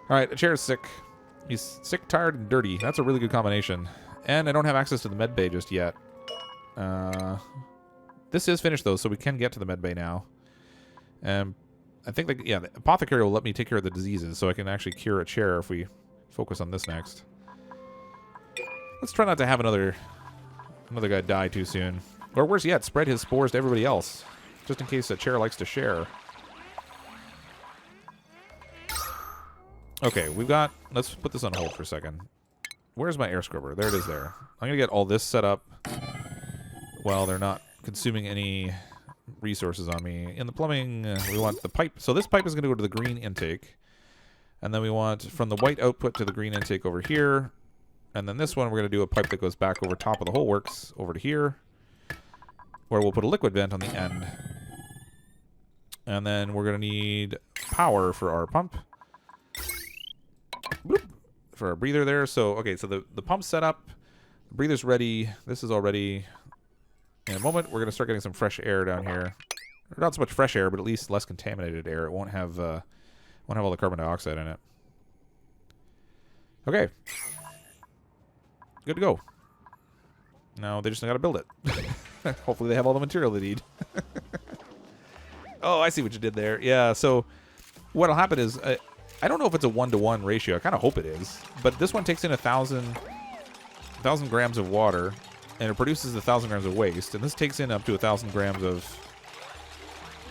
A: Alright, a chair is sick. He's sick, tired, and dirty. That's a really good combination. And I don't have access to the med bay just yet. This is finished, though, so we can get to the med bay now. I think, yeah, the apothecary will let me take care of the diseases, so I can actually cure a chair if we focus on this next. Let's try not to have another guy die too soon. Or worse yet, spread his spores to everybody else, just in case a chair likes to share. Okay, we've got... Let's put this on hold for a second. Where's my air scrubber? There it is there. I'm going to get all this set up while they're not consuming any resources on me. In the plumbing, we want the pipe. So this pipe is going to go to the green intake. And then we want from the white output to the green intake over here. And then this one, we're going to do a pipe that goes back over top of the whole works over to here, where we'll put a liquid vent on the end. And then we're going to need power for our pump. Bloop, for our breather there. So, okay, so the pump's set up. Breather's ready. This is all ready. In a moment, we're going to start getting some fresh air down here. Or not so much fresh air, but at least less contaminated air. It won't have all the carbon dioxide in it. Okay. Good to go. Now they just got to build it. Hopefully they have all the material they need. Oh, I see what you did there. Yeah, so what'll happen is, I don't know if it's a 1-to-1 ratio. I kind of hope it is. But this one takes in 1,000 grams of water, and it produces 1,000 grams of waste. And this takes in up to 1,000 grams of...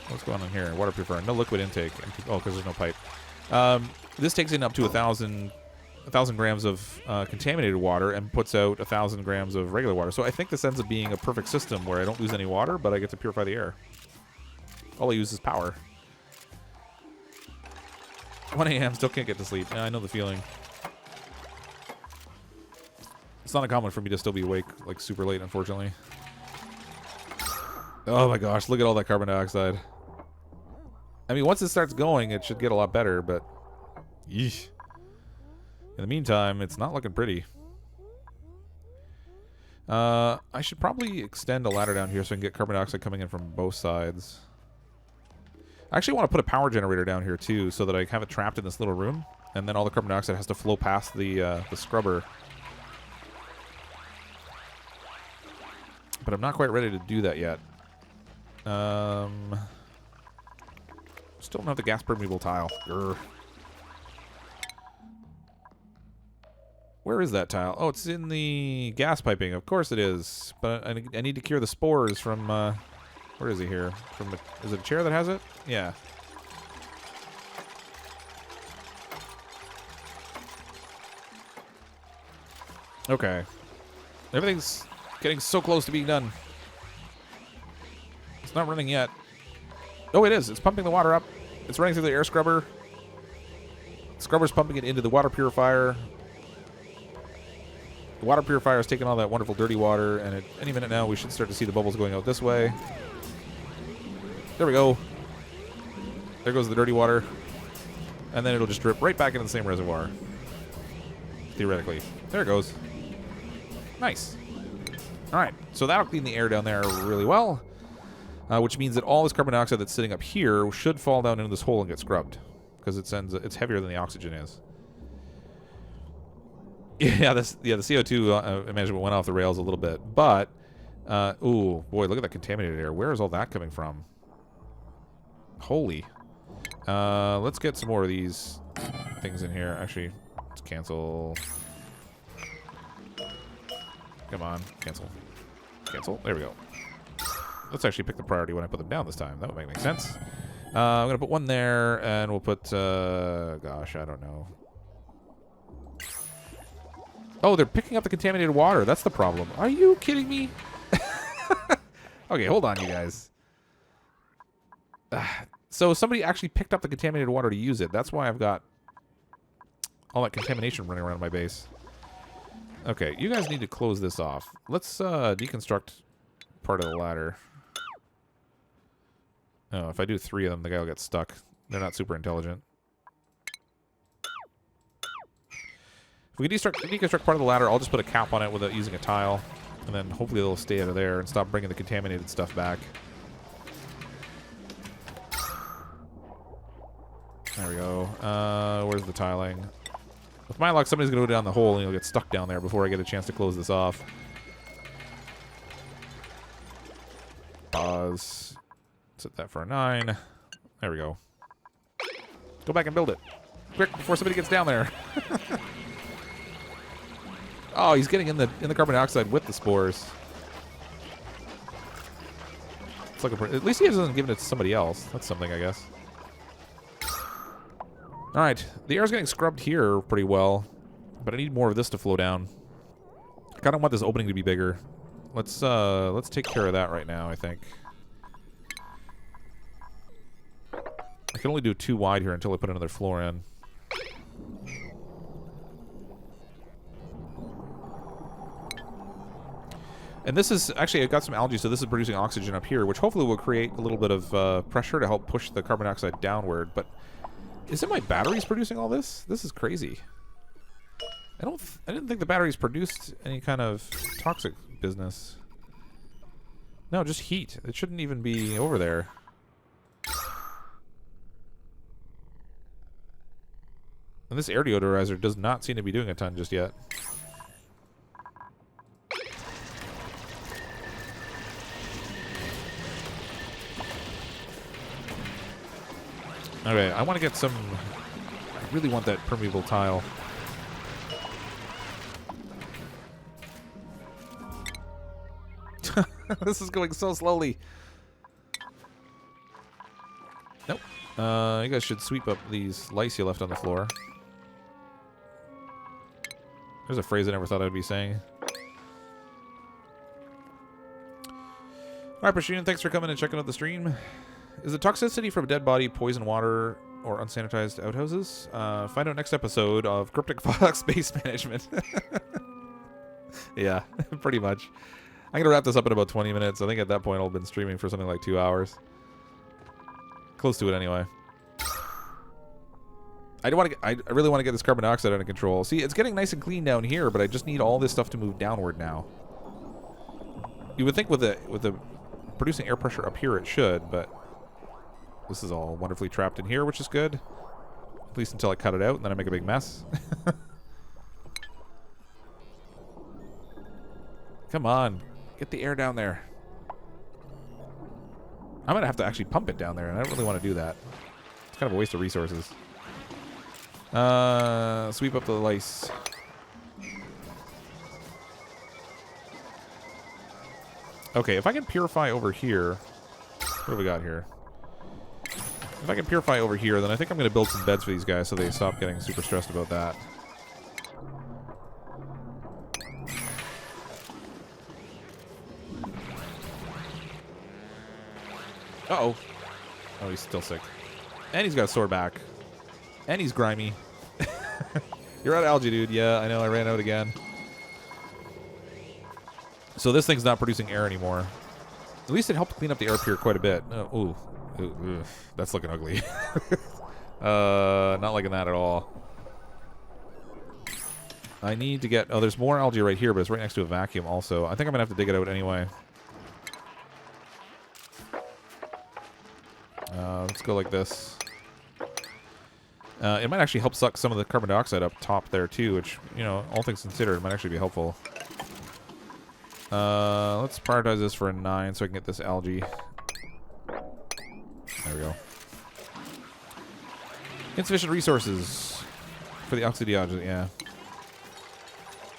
A: What's going on here? Water purifier. No liquid intake. Oh, because there's no pipe. This takes in up to 1,000 grams of contaminated water and puts out 1,000 grams of regular water. So I think this ends up being a perfect system where I don't lose any water, but I get to purify the air. All I use is power. 1 a.m. Still can't get to sleep. Yeah, I know the feeling. It's not uncommon for me to still be awake like super late, unfortunately. Oh my gosh, look at all that carbon dioxide. I mean, once it starts going, it should get a lot better, but... Yeesh. In the meantime, it's not looking pretty. I should probably extend a ladder down here so I can get carbon dioxide coming in from both sides. I actually want to put a power generator down here, too, so that I have it trapped in this little room, and then all the carbon dioxide has to flow past the scrubber. But I'm not quite ready to do that yet. Still don't have the gas permeable tile. Grr. Where is that tile? Oh, it's in the gas piping. Of course it is. But I need to cure the spores from... where is he here? From the, is it a chair that has it? Yeah. Okay. Everything's getting so close to being done. It's not running yet. Oh, it is. It's pumping the water up. It's running through the air scrubber. The scrubber's pumping it into the water purifier. The water purifier is taking all that wonderful dirty water, and at any minute now we should start to see the bubbles going out this way. There we go. There goes the dirty water. And then it'll just drip right back into the same reservoir. Theoretically. There it goes. Nice. Alright, so that'll clean the air down there really well. Which means that all this carbon dioxide that's sitting up here should fall down into this hole and get scrubbed. Because it's heavier than the oxygen is. Yeah, the CO2 management went off the rails a little bit. But, ooh, boy, look at that contaminated air. Where is all that coming from? Holy. Let's get some more of these things in here. Actually, let's cancel. Come on, cancel. Cancel. There we go. Let's actually pick the priority when I put them down this time. That would make sense. I'm going to put one there, and we'll put, gosh, I don't know. Oh, they're picking up the contaminated water. That's the problem. Are you kidding me? Okay, hold on, you guys. So somebody actually picked up the contaminated water to use it. That's why I've got all that contamination running around my base. Okay, you guys need to close this off. Let's deconstruct part of the ladder. Oh, if I do 3 of them, the guy will get stuck. They're not super intelligent. If we can deconstruct part of the ladder, I'll just put a cap on it without using a tile. And then hopefully they'll stay out of there and stop bringing the contaminated stuff back. There we go. Where's the tiling? With my luck, somebody's going to go down the hole and he'll get stuck down there before I get a chance to close this off. Pause. Set that for a 9. There we go. Go back and build it. Quick, before somebody gets down there. Oh, he's getting in the carbon dioxide with the spores. It's like at least he hasn't given it to somebody else. That's something, I guess. All right, the air's getting scrubbed here pretty well, but I need more of this to flow down. I kind of want this opening to be bigger. Let's take care of that right now, I think. I can only do 2 wide here until I put another floor in. And this is, actually, I've got some algae, so this is producing oxygen up here, which hopefully will create a little bit of pressure to help push the carbon dioxide downward. But is it my batteries producing all this? This is crazy. I didn't think the batteries produced any kind of toxic business. No, just heat. It shouldn't even be over there. And this air deodorizer does not seem to be doing a ton just yet. Okay, I want to get some... I really want that permeable tile. This is going so slowly. Nope. You guys should sweep up these lice you left on the floor. There's a phrase I never thought I'd be saying. Alright, Prashun, thanks for coming and checking out the stream. Is the toxicity from a dead body poison water or unsanitized outhouses? Find out next episode of CrypticFox Space Management. Yeah, pretty much. I'm going to wrap this up in about 20 minutes. I think at that point I'll have been streaming for something like 2 hours. Close to it anyway. I really want to get this carbon dioxide under control. See, it's getting nice and clean down here, but I just need all this stuff to move downward now. You would think with the producing air pressure up here it should, but this is all wonderfully trapped in here, which is good. At least until I cut it out, and then I make a big mess. Come on. Get the air down there. I'm going to have to actually pump it down there, and I don't really want to do that. It's kind of a waste of resources. Sweep up the lice. Okay, if I can purify over here... What do we got here? If I can purify over here, then I think I'm going to build some beds for these guys so they stop getting super stressed about that. Uh-oh. Oh, he's still sick. And he's got a sore back. And he's grimy. You're out of algae, dude. Yeah, I know. I ran out again. So this thing's not producing air anymore. At least it helped clean up the air up here quite a bit. Ooh. Ooh, that's looking ugly. Not liking that at all. I need to get... Oh, there's more algae right here, but it's right next to a vacuum also. I think I'm going to have to dig it out anyway. Let's go like this. It might actually help suck some of the carbon dioxide up top there too, which, you know, all things considered, might actually be helpful. Let's prioritize this for a 9 so I can get this algae. There we go. Insufficient resources for the oxidiage, yeah.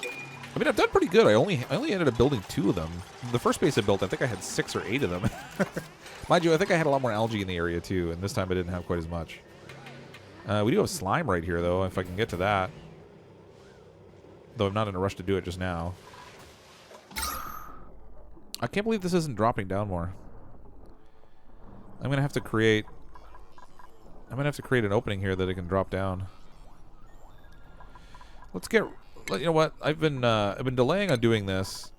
A: I mean, I've done pretty good. I only ended up building 2 of them. The first base I built, I think I had 6 or 8 of them. Mind you, I think I had a lot more algae in the area too, and this time I didn't have quite as much. We do have slime right here, though, if I can get to that. Though I'm not in a rush to do it just now. I can't believe this isn't dropping down more. I'm gonna have to create an opening here that it can drop down. Let's get... You know what? I've been delaying on doing this.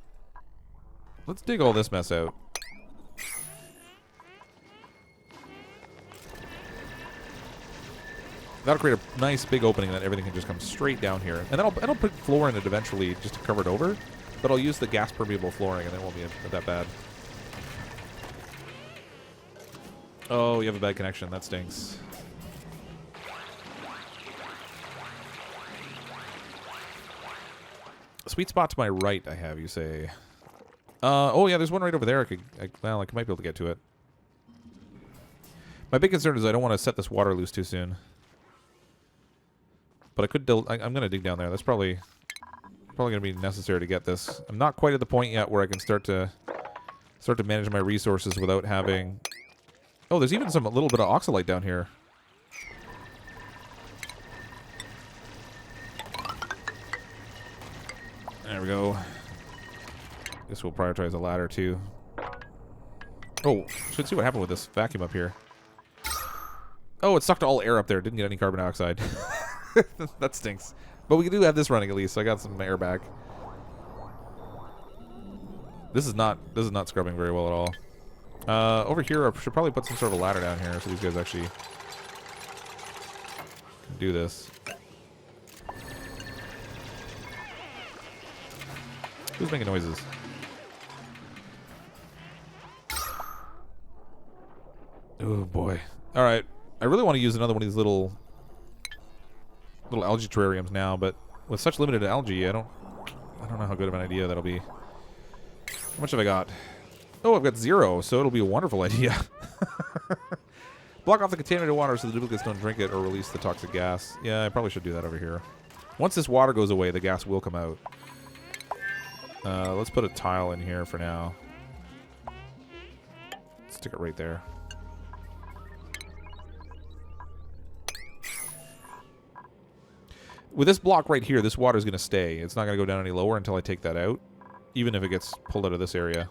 A: Let's dig all this mess out. That'll create a nice big opening that everything can just come straight down here. And then I'll put floor in it eventually just to cover it over. But I'll use the gas permeable flooring and it won't be that bad. Oh, you have a bad connection. That stinks. Sweet spot to my right, I have, you say. Oh, yeah, there's one right over there. I might be able to get to it. My big concern is I don't want to set this water loose too soon. But I could... I'm going to dig down there. That's probably going to be necessary to get this. I'm not quite at the point yet where I can start to manage my resources without having... Oh, there's even a little bit of oxalite down here. There we go. Guess we'll prioritize a ladder too. Oh, should see what happened with this vacuum up here. Oh, it sucked all air up there. Didn't get any carbon dioxide. That stinks. But we do have this running at least, so I got some air back. This is not scrubbing very well at all. Over here, I should probably put some sort of a ladder down here so these guys actually can do this. Who's making noises? Oh boy. All right. I really want to use another one of these little algae terrariums now, but with such limited algae, I don't know how good of an idea that'll be. How much have I got? Oh, I've got 0, so it'll be a wonderful idea. Block off the contaminated water so the duplicates don't drink it or release the toxic gas. Yeah, I probably should do that over here. Once this water goes away, the gas will come out. Let's put a tile in here for now. Stick it right there. With this block right here, this water is going to stay. It's not going to go down any lower until I take that out, even if it gets pulled out of this area.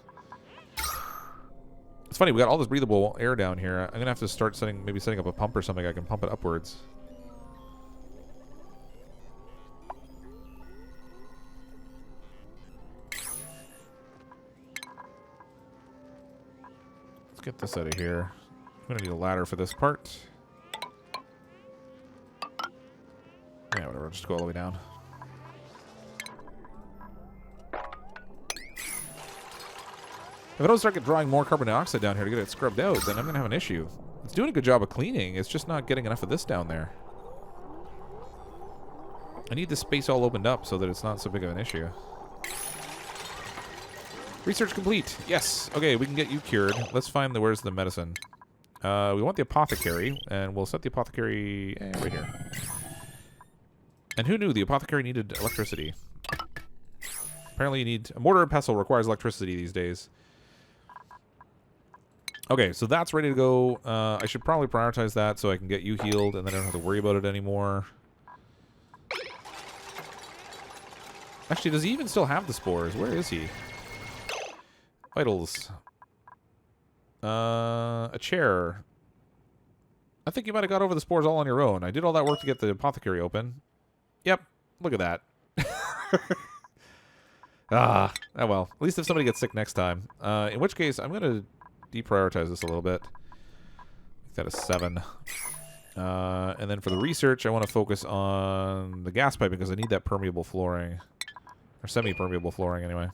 A: It's funny, we got all this breathable air down here. I'm going to have to start maybe setting up a pump or something. I can pump it upwards. Let's get this out of here. I'm going to need a ladder for this part. Yeah, whatever. Just go all the way down. If I don't start drawing more carbon dioxide down here to get it scrubbed out, then I'm going to have an issue. It's doing a good job of cleaning. It's just not getting enough of this down there. I need this space all opened up so that it's not so big of an issue. Research complete. Yes. Okay, we can get you cured. Let's find where's the medicine. We want the apothecary, and we'll set the apothecary right here. And who knew the apothecary needed electricity? Apparently you need... A mortar and pestle requires electricity these days. Okay, so that's ready to go. I should probably prioritize that so I can get you healed and then I don't have to worry about it anymore. Actually, does he even still have the spores? Where is he? Vitals. A chair. I think you might have got over the spores all on your own. I did all that work to get the apothecary open. Yep, look at that. Oh well. At least if somebody gets sick next time. In which case, I'm going to deprioritize this a little bit. Make that a 7. And then for the research, I want to focus on the gas pipe because I need that permeable flooring. Or semi-permeable flooring, anyway.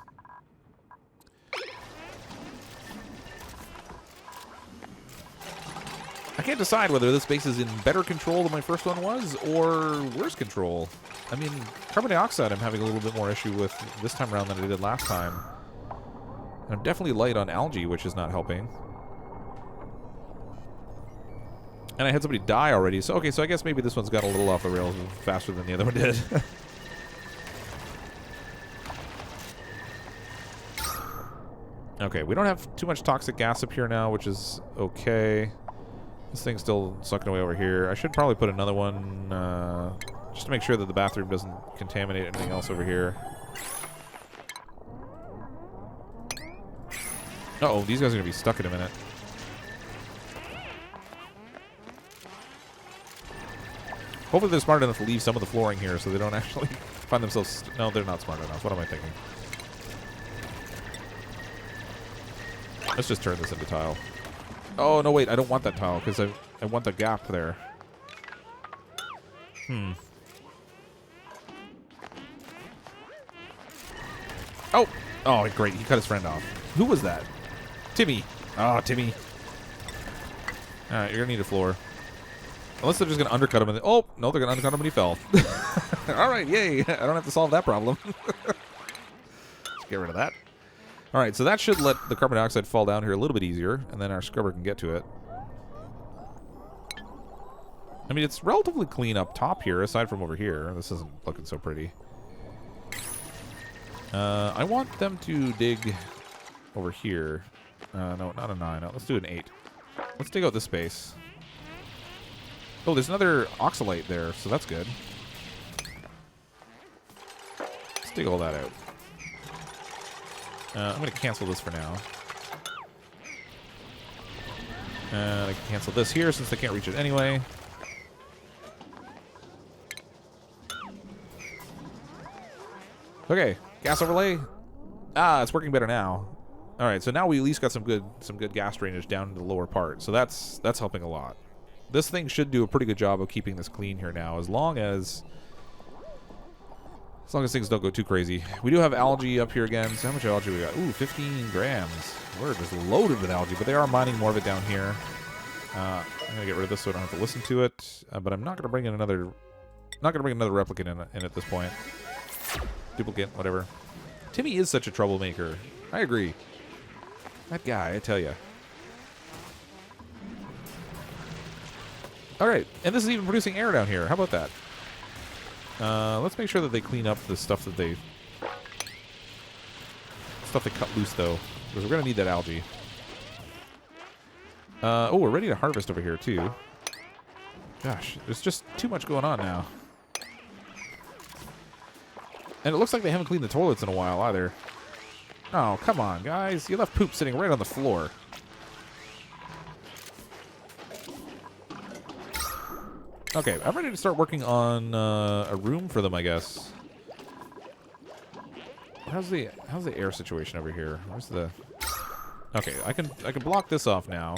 A: I can't decide whether this base is in better control than my first one was, or worse control. I mean, carbon dioxide I'm having a little bit more issue with this time around than I did last time. And I'm definitely light on algae, which is not helping. And I had somebody die already, so okay, so I guess maybe this one's got a little off the rails faster than the other one did. Okay, we don't have too much toxic gas up here now, which is okay. This thing's still sucking away over here. I should probably put another one, just to make sure that the bathroom doesn't contaminate anything else over here. Uh-oh, these guys are going to be stuck in a minute. Hopefully they're smart enough to leave some of the flooring here so they don't actually find themselves... No, they're not smart enough. What am I thinking? Let's just turn this into tile. Oh, no, wait. I don't want that tile because I want the gap there. Oh! Oh, great. He cut his friend off. Who was that? Timmy. Oh, Timmy. Alright, you're going to need a floor. Unless they're just going to undercut him. Oh, no, they're going to undercut him and he fell. Alright, yay. I don't have to solve that problem. Let's get rid of that. Alright, so that should let the carbon dioxide fall down here a little bit easier, and then our scrubber can get to it. I mean, it's relatively clean up top here, aside from over here. This isn't looking so pretty. I want them to dig over here. No, not a 9. No, let's do an 8. Let's dig out this space. Oh, there's another oxalate there, so that's good. Let's dig all that out. I'm going to cancel this for now. And I can cancel this here since they can't reach it anyway. Okay, gas overlay. Ah, it's working better now. All right, so now we at least got some good gas drainage down into the lower part. So that's helping a lot. This thing should do a pretty good job of keeping this clean here now, as long as As long as things don't go too crazy. We do have algae up here again. So how much algae we got? Ooh, 15 grams. We're just loaded with algae, but they are mining more of it down here. I'm gonna get rid of this so I don't have to listen to it. But I'm not gonna bring in another. Not gonna bring another replicant in at this point. Duplicate, whatever. Timmy is such a troublemaker. I agree. That guy, I tell you. All right, and this is even producing air down here. How about that? Let's make sure that they clean up the stuff that they cut loose, though, because we're gonna need that algae. Oh, we're ready to harvest over here too. Gosh, there's just too much going on now, and it looks like they haven't cleaned the toilets in a while either. Oh, come on, guys! You left poop sitting right on the floor. Okay, I'm ready to start working on a room for them, I guess. How's the air situation over here? Where's the? Okay, I can block this off now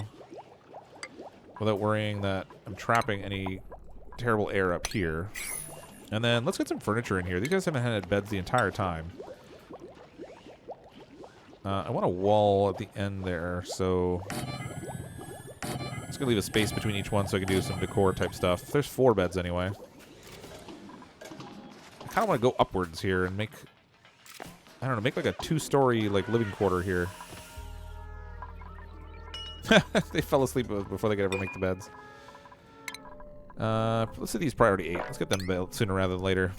A: without worrying that I'm trapping any terrible air up here. And then let's get some furniture in here. These guys haven't had beds the entire time. I want a wall at the end there, so just gonna leave a space between each one so I can do some decor type stuff. There's 4 beds anyway. I kind of want to go upwards here and make, I don't know, make like a 2-story like living quarter here. They fell asleep before they could ever make the beds. Let's see these priority 8. Let's get them built sooner rather than later.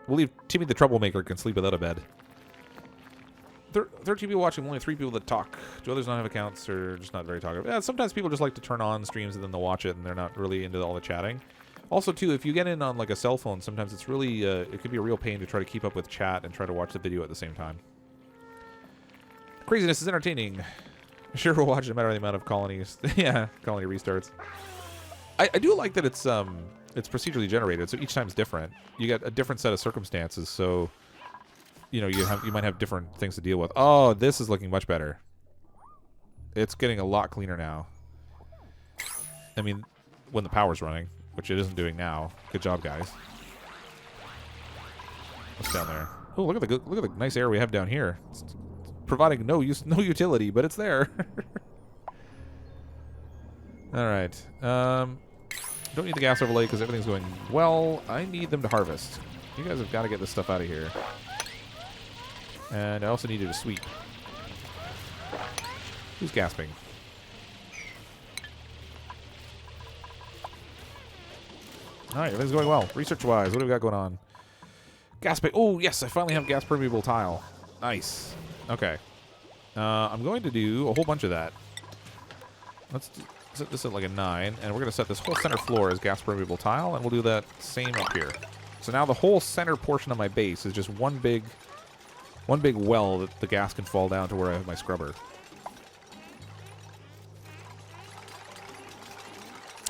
A: We'll leave Timmy the troublemaker can sleep without a bed. 13 people watching, only 3 people that talk. Do others not have accounts or just not very talkative? Yeah, sometimes people just like to turn on streams and then they'll watch it and they're not really into all the chatting. Also, too, if you get in on like a cell phone, sometimes it's really, it can be a real pain to try to keep up with chat and try to watch the video at the same time. Craziness is entertaining. Sure, we'll watch no matter the amount of colonies. Yeah, colony restarts. I do like that it's procedurally generated, so each time's different. You get a different set of circumstances, so you know you might have different things to deal with. Oh, this is looking much better. It's getting a lot cleaner now. I mean, when the power's running, which it isn't doing now. Good job, guys. What's down there? Oh, look at the nice air we have down here. It's providing no utility, but it's there. All right. Don't need the gas overlay because everything's going well. I need them to harvest. You guys have got to get this stuff out of here. And I also needed a sweep. Who's gasping? All right, everything's going well. Research-wise, what do we got going on? Gasping. Oh, yes, I finally have gas-permeable tile. Nice. Okay. I'm going to do a whole bunch of that. Let's set this at like a 9, and we're going to set this whole center floor as gas-permeable tile, and we'll do that same up here. So now the whole center portion of my base is just one big well that the gas can fall down to where I have my scrubber.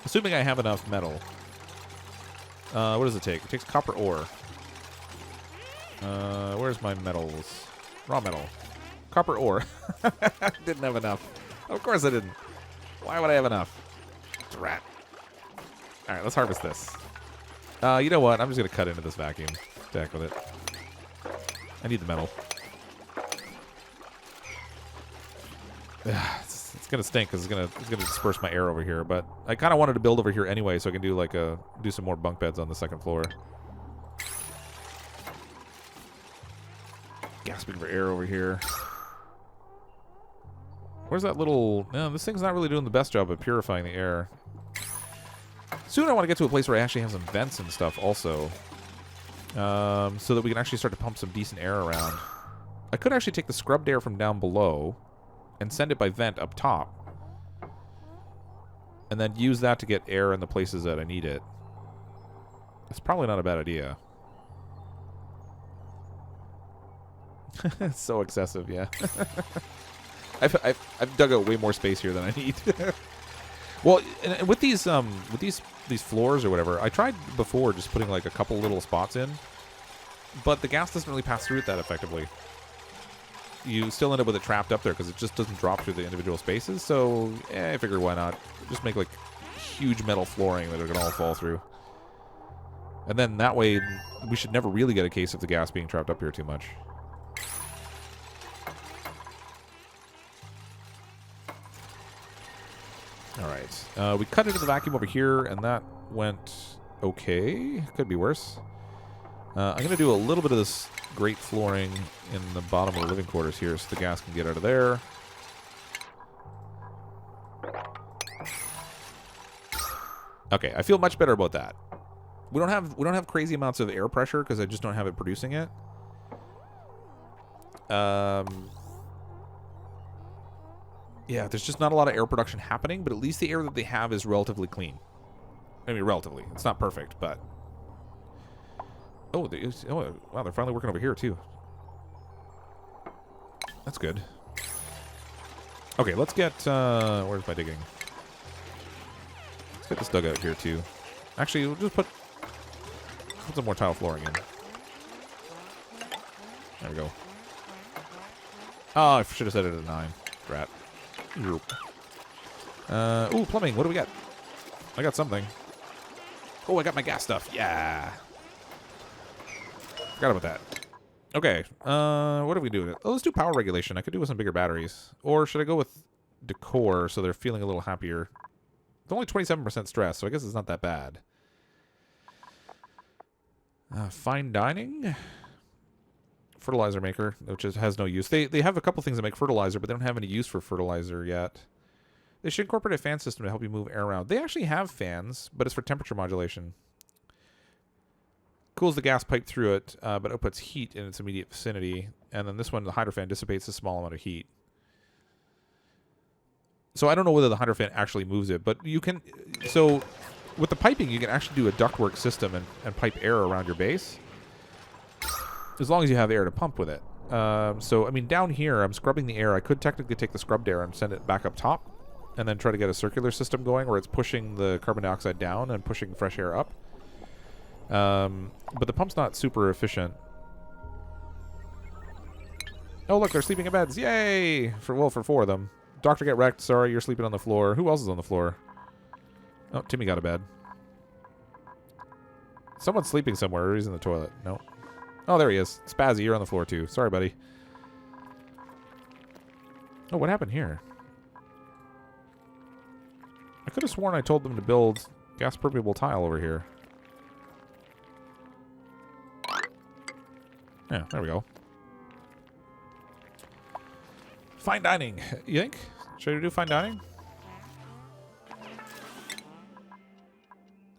A: Assuming I have enough metal. What does it take? It takes copper ore. Where's my metals? Raw metal. Copper ore. Didn't have enough. Of course I didn't. Why would I have enough? It's a rat. Alright, let's harvest this. You know what? I'm just going to cut into this vacuum. To heck with it. I need the metal. It's going to stink because it's going to disperse my air over here. But I kind of wanted to build over here anyway so I can do like do some more bunk beds on the second floor. Gasping for air over here. Where's that little... No, this thing's not really doing the best job of purifying the air. Soon I want to get to a place where I actually have some vents and stuff also. So that we can actually start to pump some decent air around. I could actually take the scrubbed air from down below and send it by vent up top. And then use that to get air in the places that I need it. It's probably not a bad idea. It's so excessive, yeah. I've dug out way more space here than I need. Well, and with these floors or whatever, I tried before just putting like a couple little spots in, but the gas doesn't really pass through it that effectively. You still end up with it trapped up there because it just doesn't drop through the individual spaces. So, I figured why not? Just make like huge metal flooring that it can all fall through. And then that way, we should never really get a case of the gas being trapped up here too much. All right. We cut into the vacuum over here, and that went okay. Could be worse. I'm going to do a little bit of this grate flooring in the bottom of the living quarters here so the gas can get out of there. Okay, I feel much better about that. We don't have crazy amounts of air pressure because I just don't have it producing it. Yeah, there's just not a lot of air production happening, but at least the air that they have is relatively clean. I mean, relatively. It's not perfect, but... Oh, wow, they're finally working over here, too. That's good. Okay, let's get... where's my digging? Let's get this dugout here, too. Actually, we'll just put some more tile flooring in. There we go. Oh, I should have set it at 9. Rat. Ooh, plumbing. What do we got? I got something. Oh, I got my gas stuff. Yeah. Forgot about that. Okay. What do we do? Oh, let's do power regulation. I could do with some bigger batteries. Or should I go with decor so they're feeling a little happier? It's only 27% stress, so I guess it's not that bad. Fine dining. Fertilizer maker, which has no use. They have a couple things that make fertilizer, but they don't have any use for fertilizer yet. They should incorporate a fan system to help you move air around. They actually have fans, but it's for temperature modulation. Cools the gas pipe through it, but outputs heat in its immediate vicinity. And then this one, the hydrofan, dissipates a small amount of heat. So I don't know whether the hydrofan actually moves it, but you can... So with the piping, you can actually do a ductwork system and pipe air around your base. As long as you have air to pump with it. So, I mean, down here, I'm scrubbing the air. I could technically take the scrubbed air and send it back up top and then try to get a circular system going where it's pushing the carbon dioxide down and pushing fresh air up. But the pump's not super efficient. Oh, look, they're sleeping in beds. Yay! For 4 of them. Doctor, get wrecked. Sorry, you're sleeping on the floor. Who else is on the floor? Oh, Timmy got a bed. Someone's sleeping somewhere. Or he's in the toilet. No. Oh, there he is. Spazzy, you're on the floor, too. Sorry, buddy. Oh, what happened here? I could have sworn I told them to build gas-permeable tile over here. Yeah, there we go. Fine dining. You think? Should I do fine dining?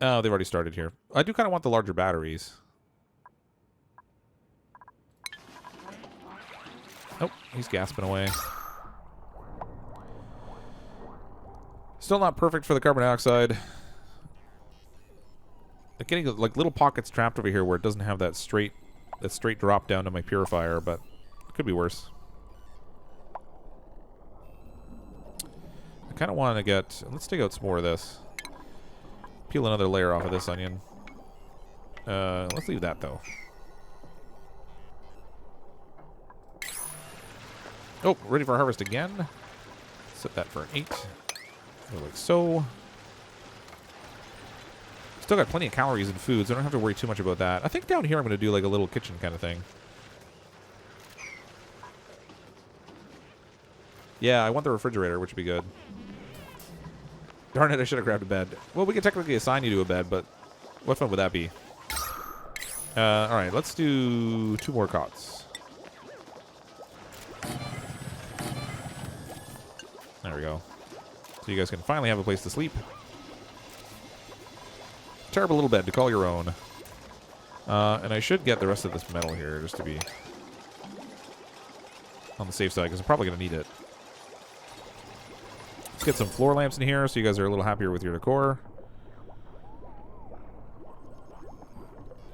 A: Oh, they've already started here. I do kind of want the larger batteries. Oh, he's gasping away. Still not perfect for the carbon dioxide. I'm getting like little pockets trapped over here where it doesn't have that straight drop down to my purifier, but it could be worse. I kind of want to get... Let's take out some more of this. Peel another layer off of this onion. Let's leave that, though. Oh, ready for harvest again. Set that for an 8. Go like so. Still got plenty of calories in food, so I don't have to worry too much about that. I think down here I'm going to do like a little kitchen kind of thing. Yeah, I want the refrigerator, which would be good. Darn it, I should have grabbed a bed. Well, we could technically assign you to a bed, but what fun would that be? Alright, let's do 2 more cots. There we go. So you guys can finally have a place to sleep. Terrible little bed to call your own. And I should get the rest of this metal here just to be on the safe side, because I'm probably going to need it. Let's get some floor lamps in here so you guys are a little happier with your decor.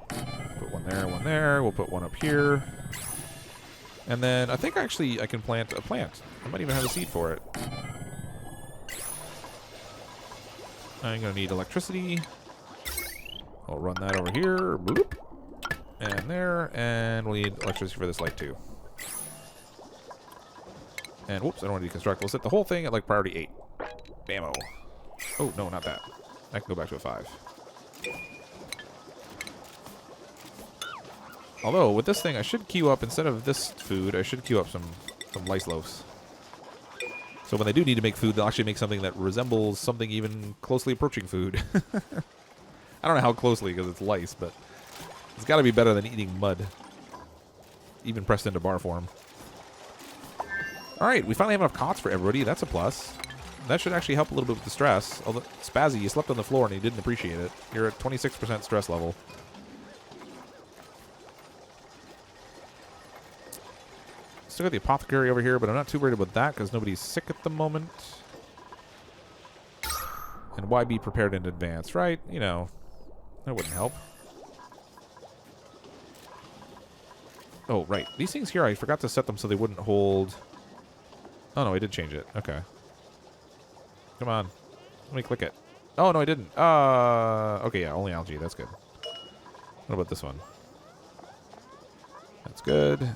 A: Put one there, one there. We'll put one up here. And then I think actually I can plant a plant. I might even have a seed for it. I'm going to need electricity. I'll run that over here. Boop. And there. And we'll need electricity for this light too. And whoops, I don't want to deconstruct. We'll set the whole thing at like priority 8. Bammo. Oh, no, not that. I can go back to a 5. Although, with this thing, I should queue up, instead of this food, I should queue up some lice loafs. So when they do need to make food, they'll actually make something that resembles something even closely approaching food. I don't know how closely, because it's lice, but it's got to be better than eating mud. Even pressed into bar form. Alright, we finally have enough cots for everybody. That's a plus. That should actually help a little bit with the stress. Although, Spazzy, you slept on the floor and you didn't appreciate it. You're at 26% stress level. Still got the apothecary over here, but I'm not too worried about that because nobody's sick at the moment. And why be prepared in advance, right? You know, that wouldn't help. Oh, right. These things here, I forgot to set them so they wouldn't hold... Oh, no, I did change it. Okay. Come on. Let me click it. Oh, no, I didn't. Okay, yeah, only algae. That's good. What about this one? That's good.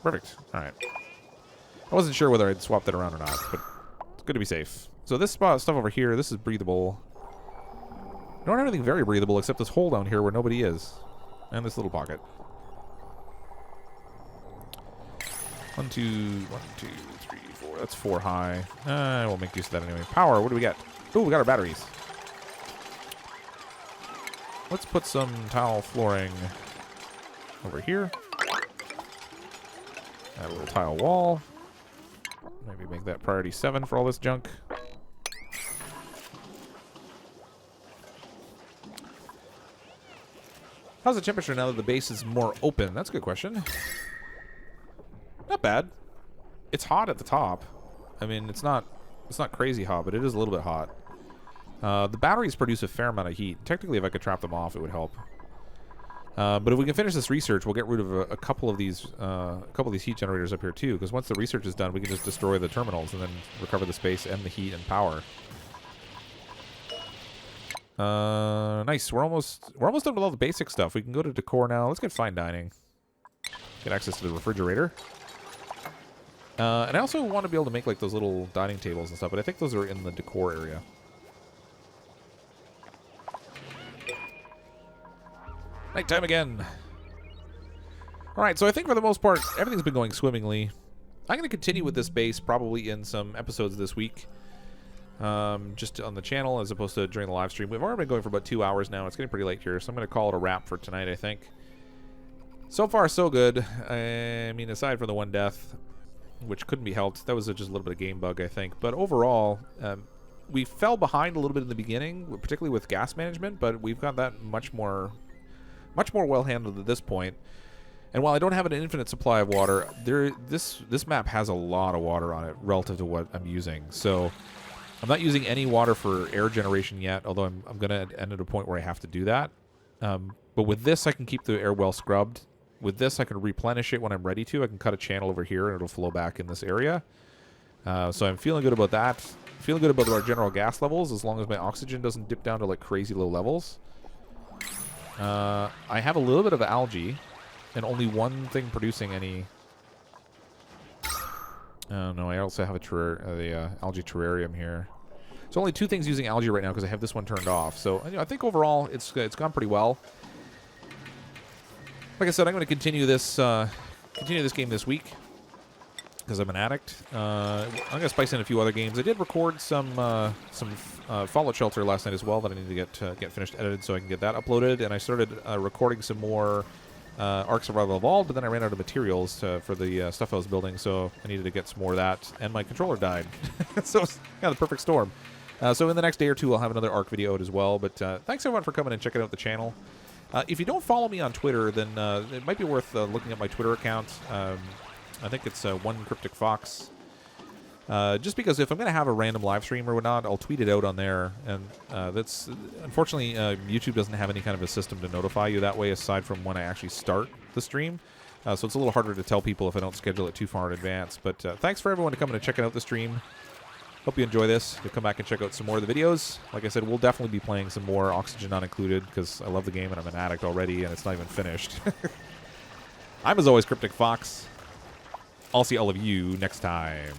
A: Perfect. All right. I wasn't sure whether I'd swap that around or not, but it's good to be safe. So this stuff over here, this is breathable. I don't have anything very breathable except this hole down here where nobody is. And this little pocket. 1, 2, 3, 4. That's 4 high. I won't make use of that anyway. Power, what do we get? Oh, we got our batteries. Let's put some tile flooring over here. Add a little tile wall. Maybe make that priority 7 for all this junk. How's the temperature now that the base is more open? That's a good question. Not bad. It's hot at the top. I mean, it's not crazy hot, but it is a little bit hot. The batteries produce a fair amount of heat. Technically, if I could trap them off, it would help. But if we can finish this research, we'll get rid of a couple of these heat generators up here too. Because once the research is done, we can just destroy the terminals and then recover the space and the heat and power. Nice. We're almost done with all the basic stuff. We can go to decor now. Let's get fine dining. Get access to the refrigerator. And I also want to be able to make like those little dining tables and stuff, but I think those are in the decor area. Nighttime again. Alright, so I think for the most part, everything's been going swimmingly. I'm going to continue with this base probably in some episodes this week. Just on the channel as opposed to during the live stream. We've already been going for about 2 hours now. It's getting pretty late here, so I'm going to call it a wrap for tonight, I think. So far, so good. I mean, aside from the one death, which couldn't be helped. That was just a little bit of game bug, I think. But overall, we fell behind a little bit in the beginning, particularly with gas management, but we've got that much more well handled at this point. And while I don't have an infinite supply of water, this map has a lot of water on it relative to what I'm using. So I'm not using any water for air generation yet, although I'm going to end at a point where I have to do that. But with this, I can keep the air well scrubbed. With this, I can replenish it when I'm ready to. I can cut a channel over here, and it'll flow back in this area. So I'm feeling good about that. Feeling good about our general gas levels, as long as my oxygen doesn't dip down to like crazy low levels. I have a little bit of algae, and only one thing producing any... Oh, no, I also have the algae terrarium here. So only 2 things using algae right now because I have this one turned off. So you know, I think overall it's gone pretty well. Like I said, I'm going to continue this game this week because I'm an addict. I'm going to spice in a few other games. I did record some Fallout Shelter last night as well that I need to get finished edited so I can get that uploaded. And I started recording some more Ark Survival Evolved, but then I ran out of materials for the stuff I was building, so I needed to get some more of that. And my controller died, so it's kind of the perfect storm. So in the next day or two, I'll have another Ark video out as well. But thanks everyone for coming and checking out the channel. If you don't follow me on Twitter, then it might be worth looking at my Twitter account. I think it's CrypticFox. Just because if I'm going to have a random live stream or whatnot, I'll tweet it out on there. And that's unfortunately, YouTube doesn't have any kind of a system to notify you that way aside from when I actually start the stream. So it's a little harder to tell people if I don't schedule it too far in advance. But thanks for everyone to coming and checking out the stream. Hope you enjoy this. You'll come back and check out some more of the videos. Like I said, we'll definitely be playing some more Oxygen Not Included because I love the game and I'm an addict already and it's not even finished. I'm, as always, CrypticFox. I'll see all of you next time.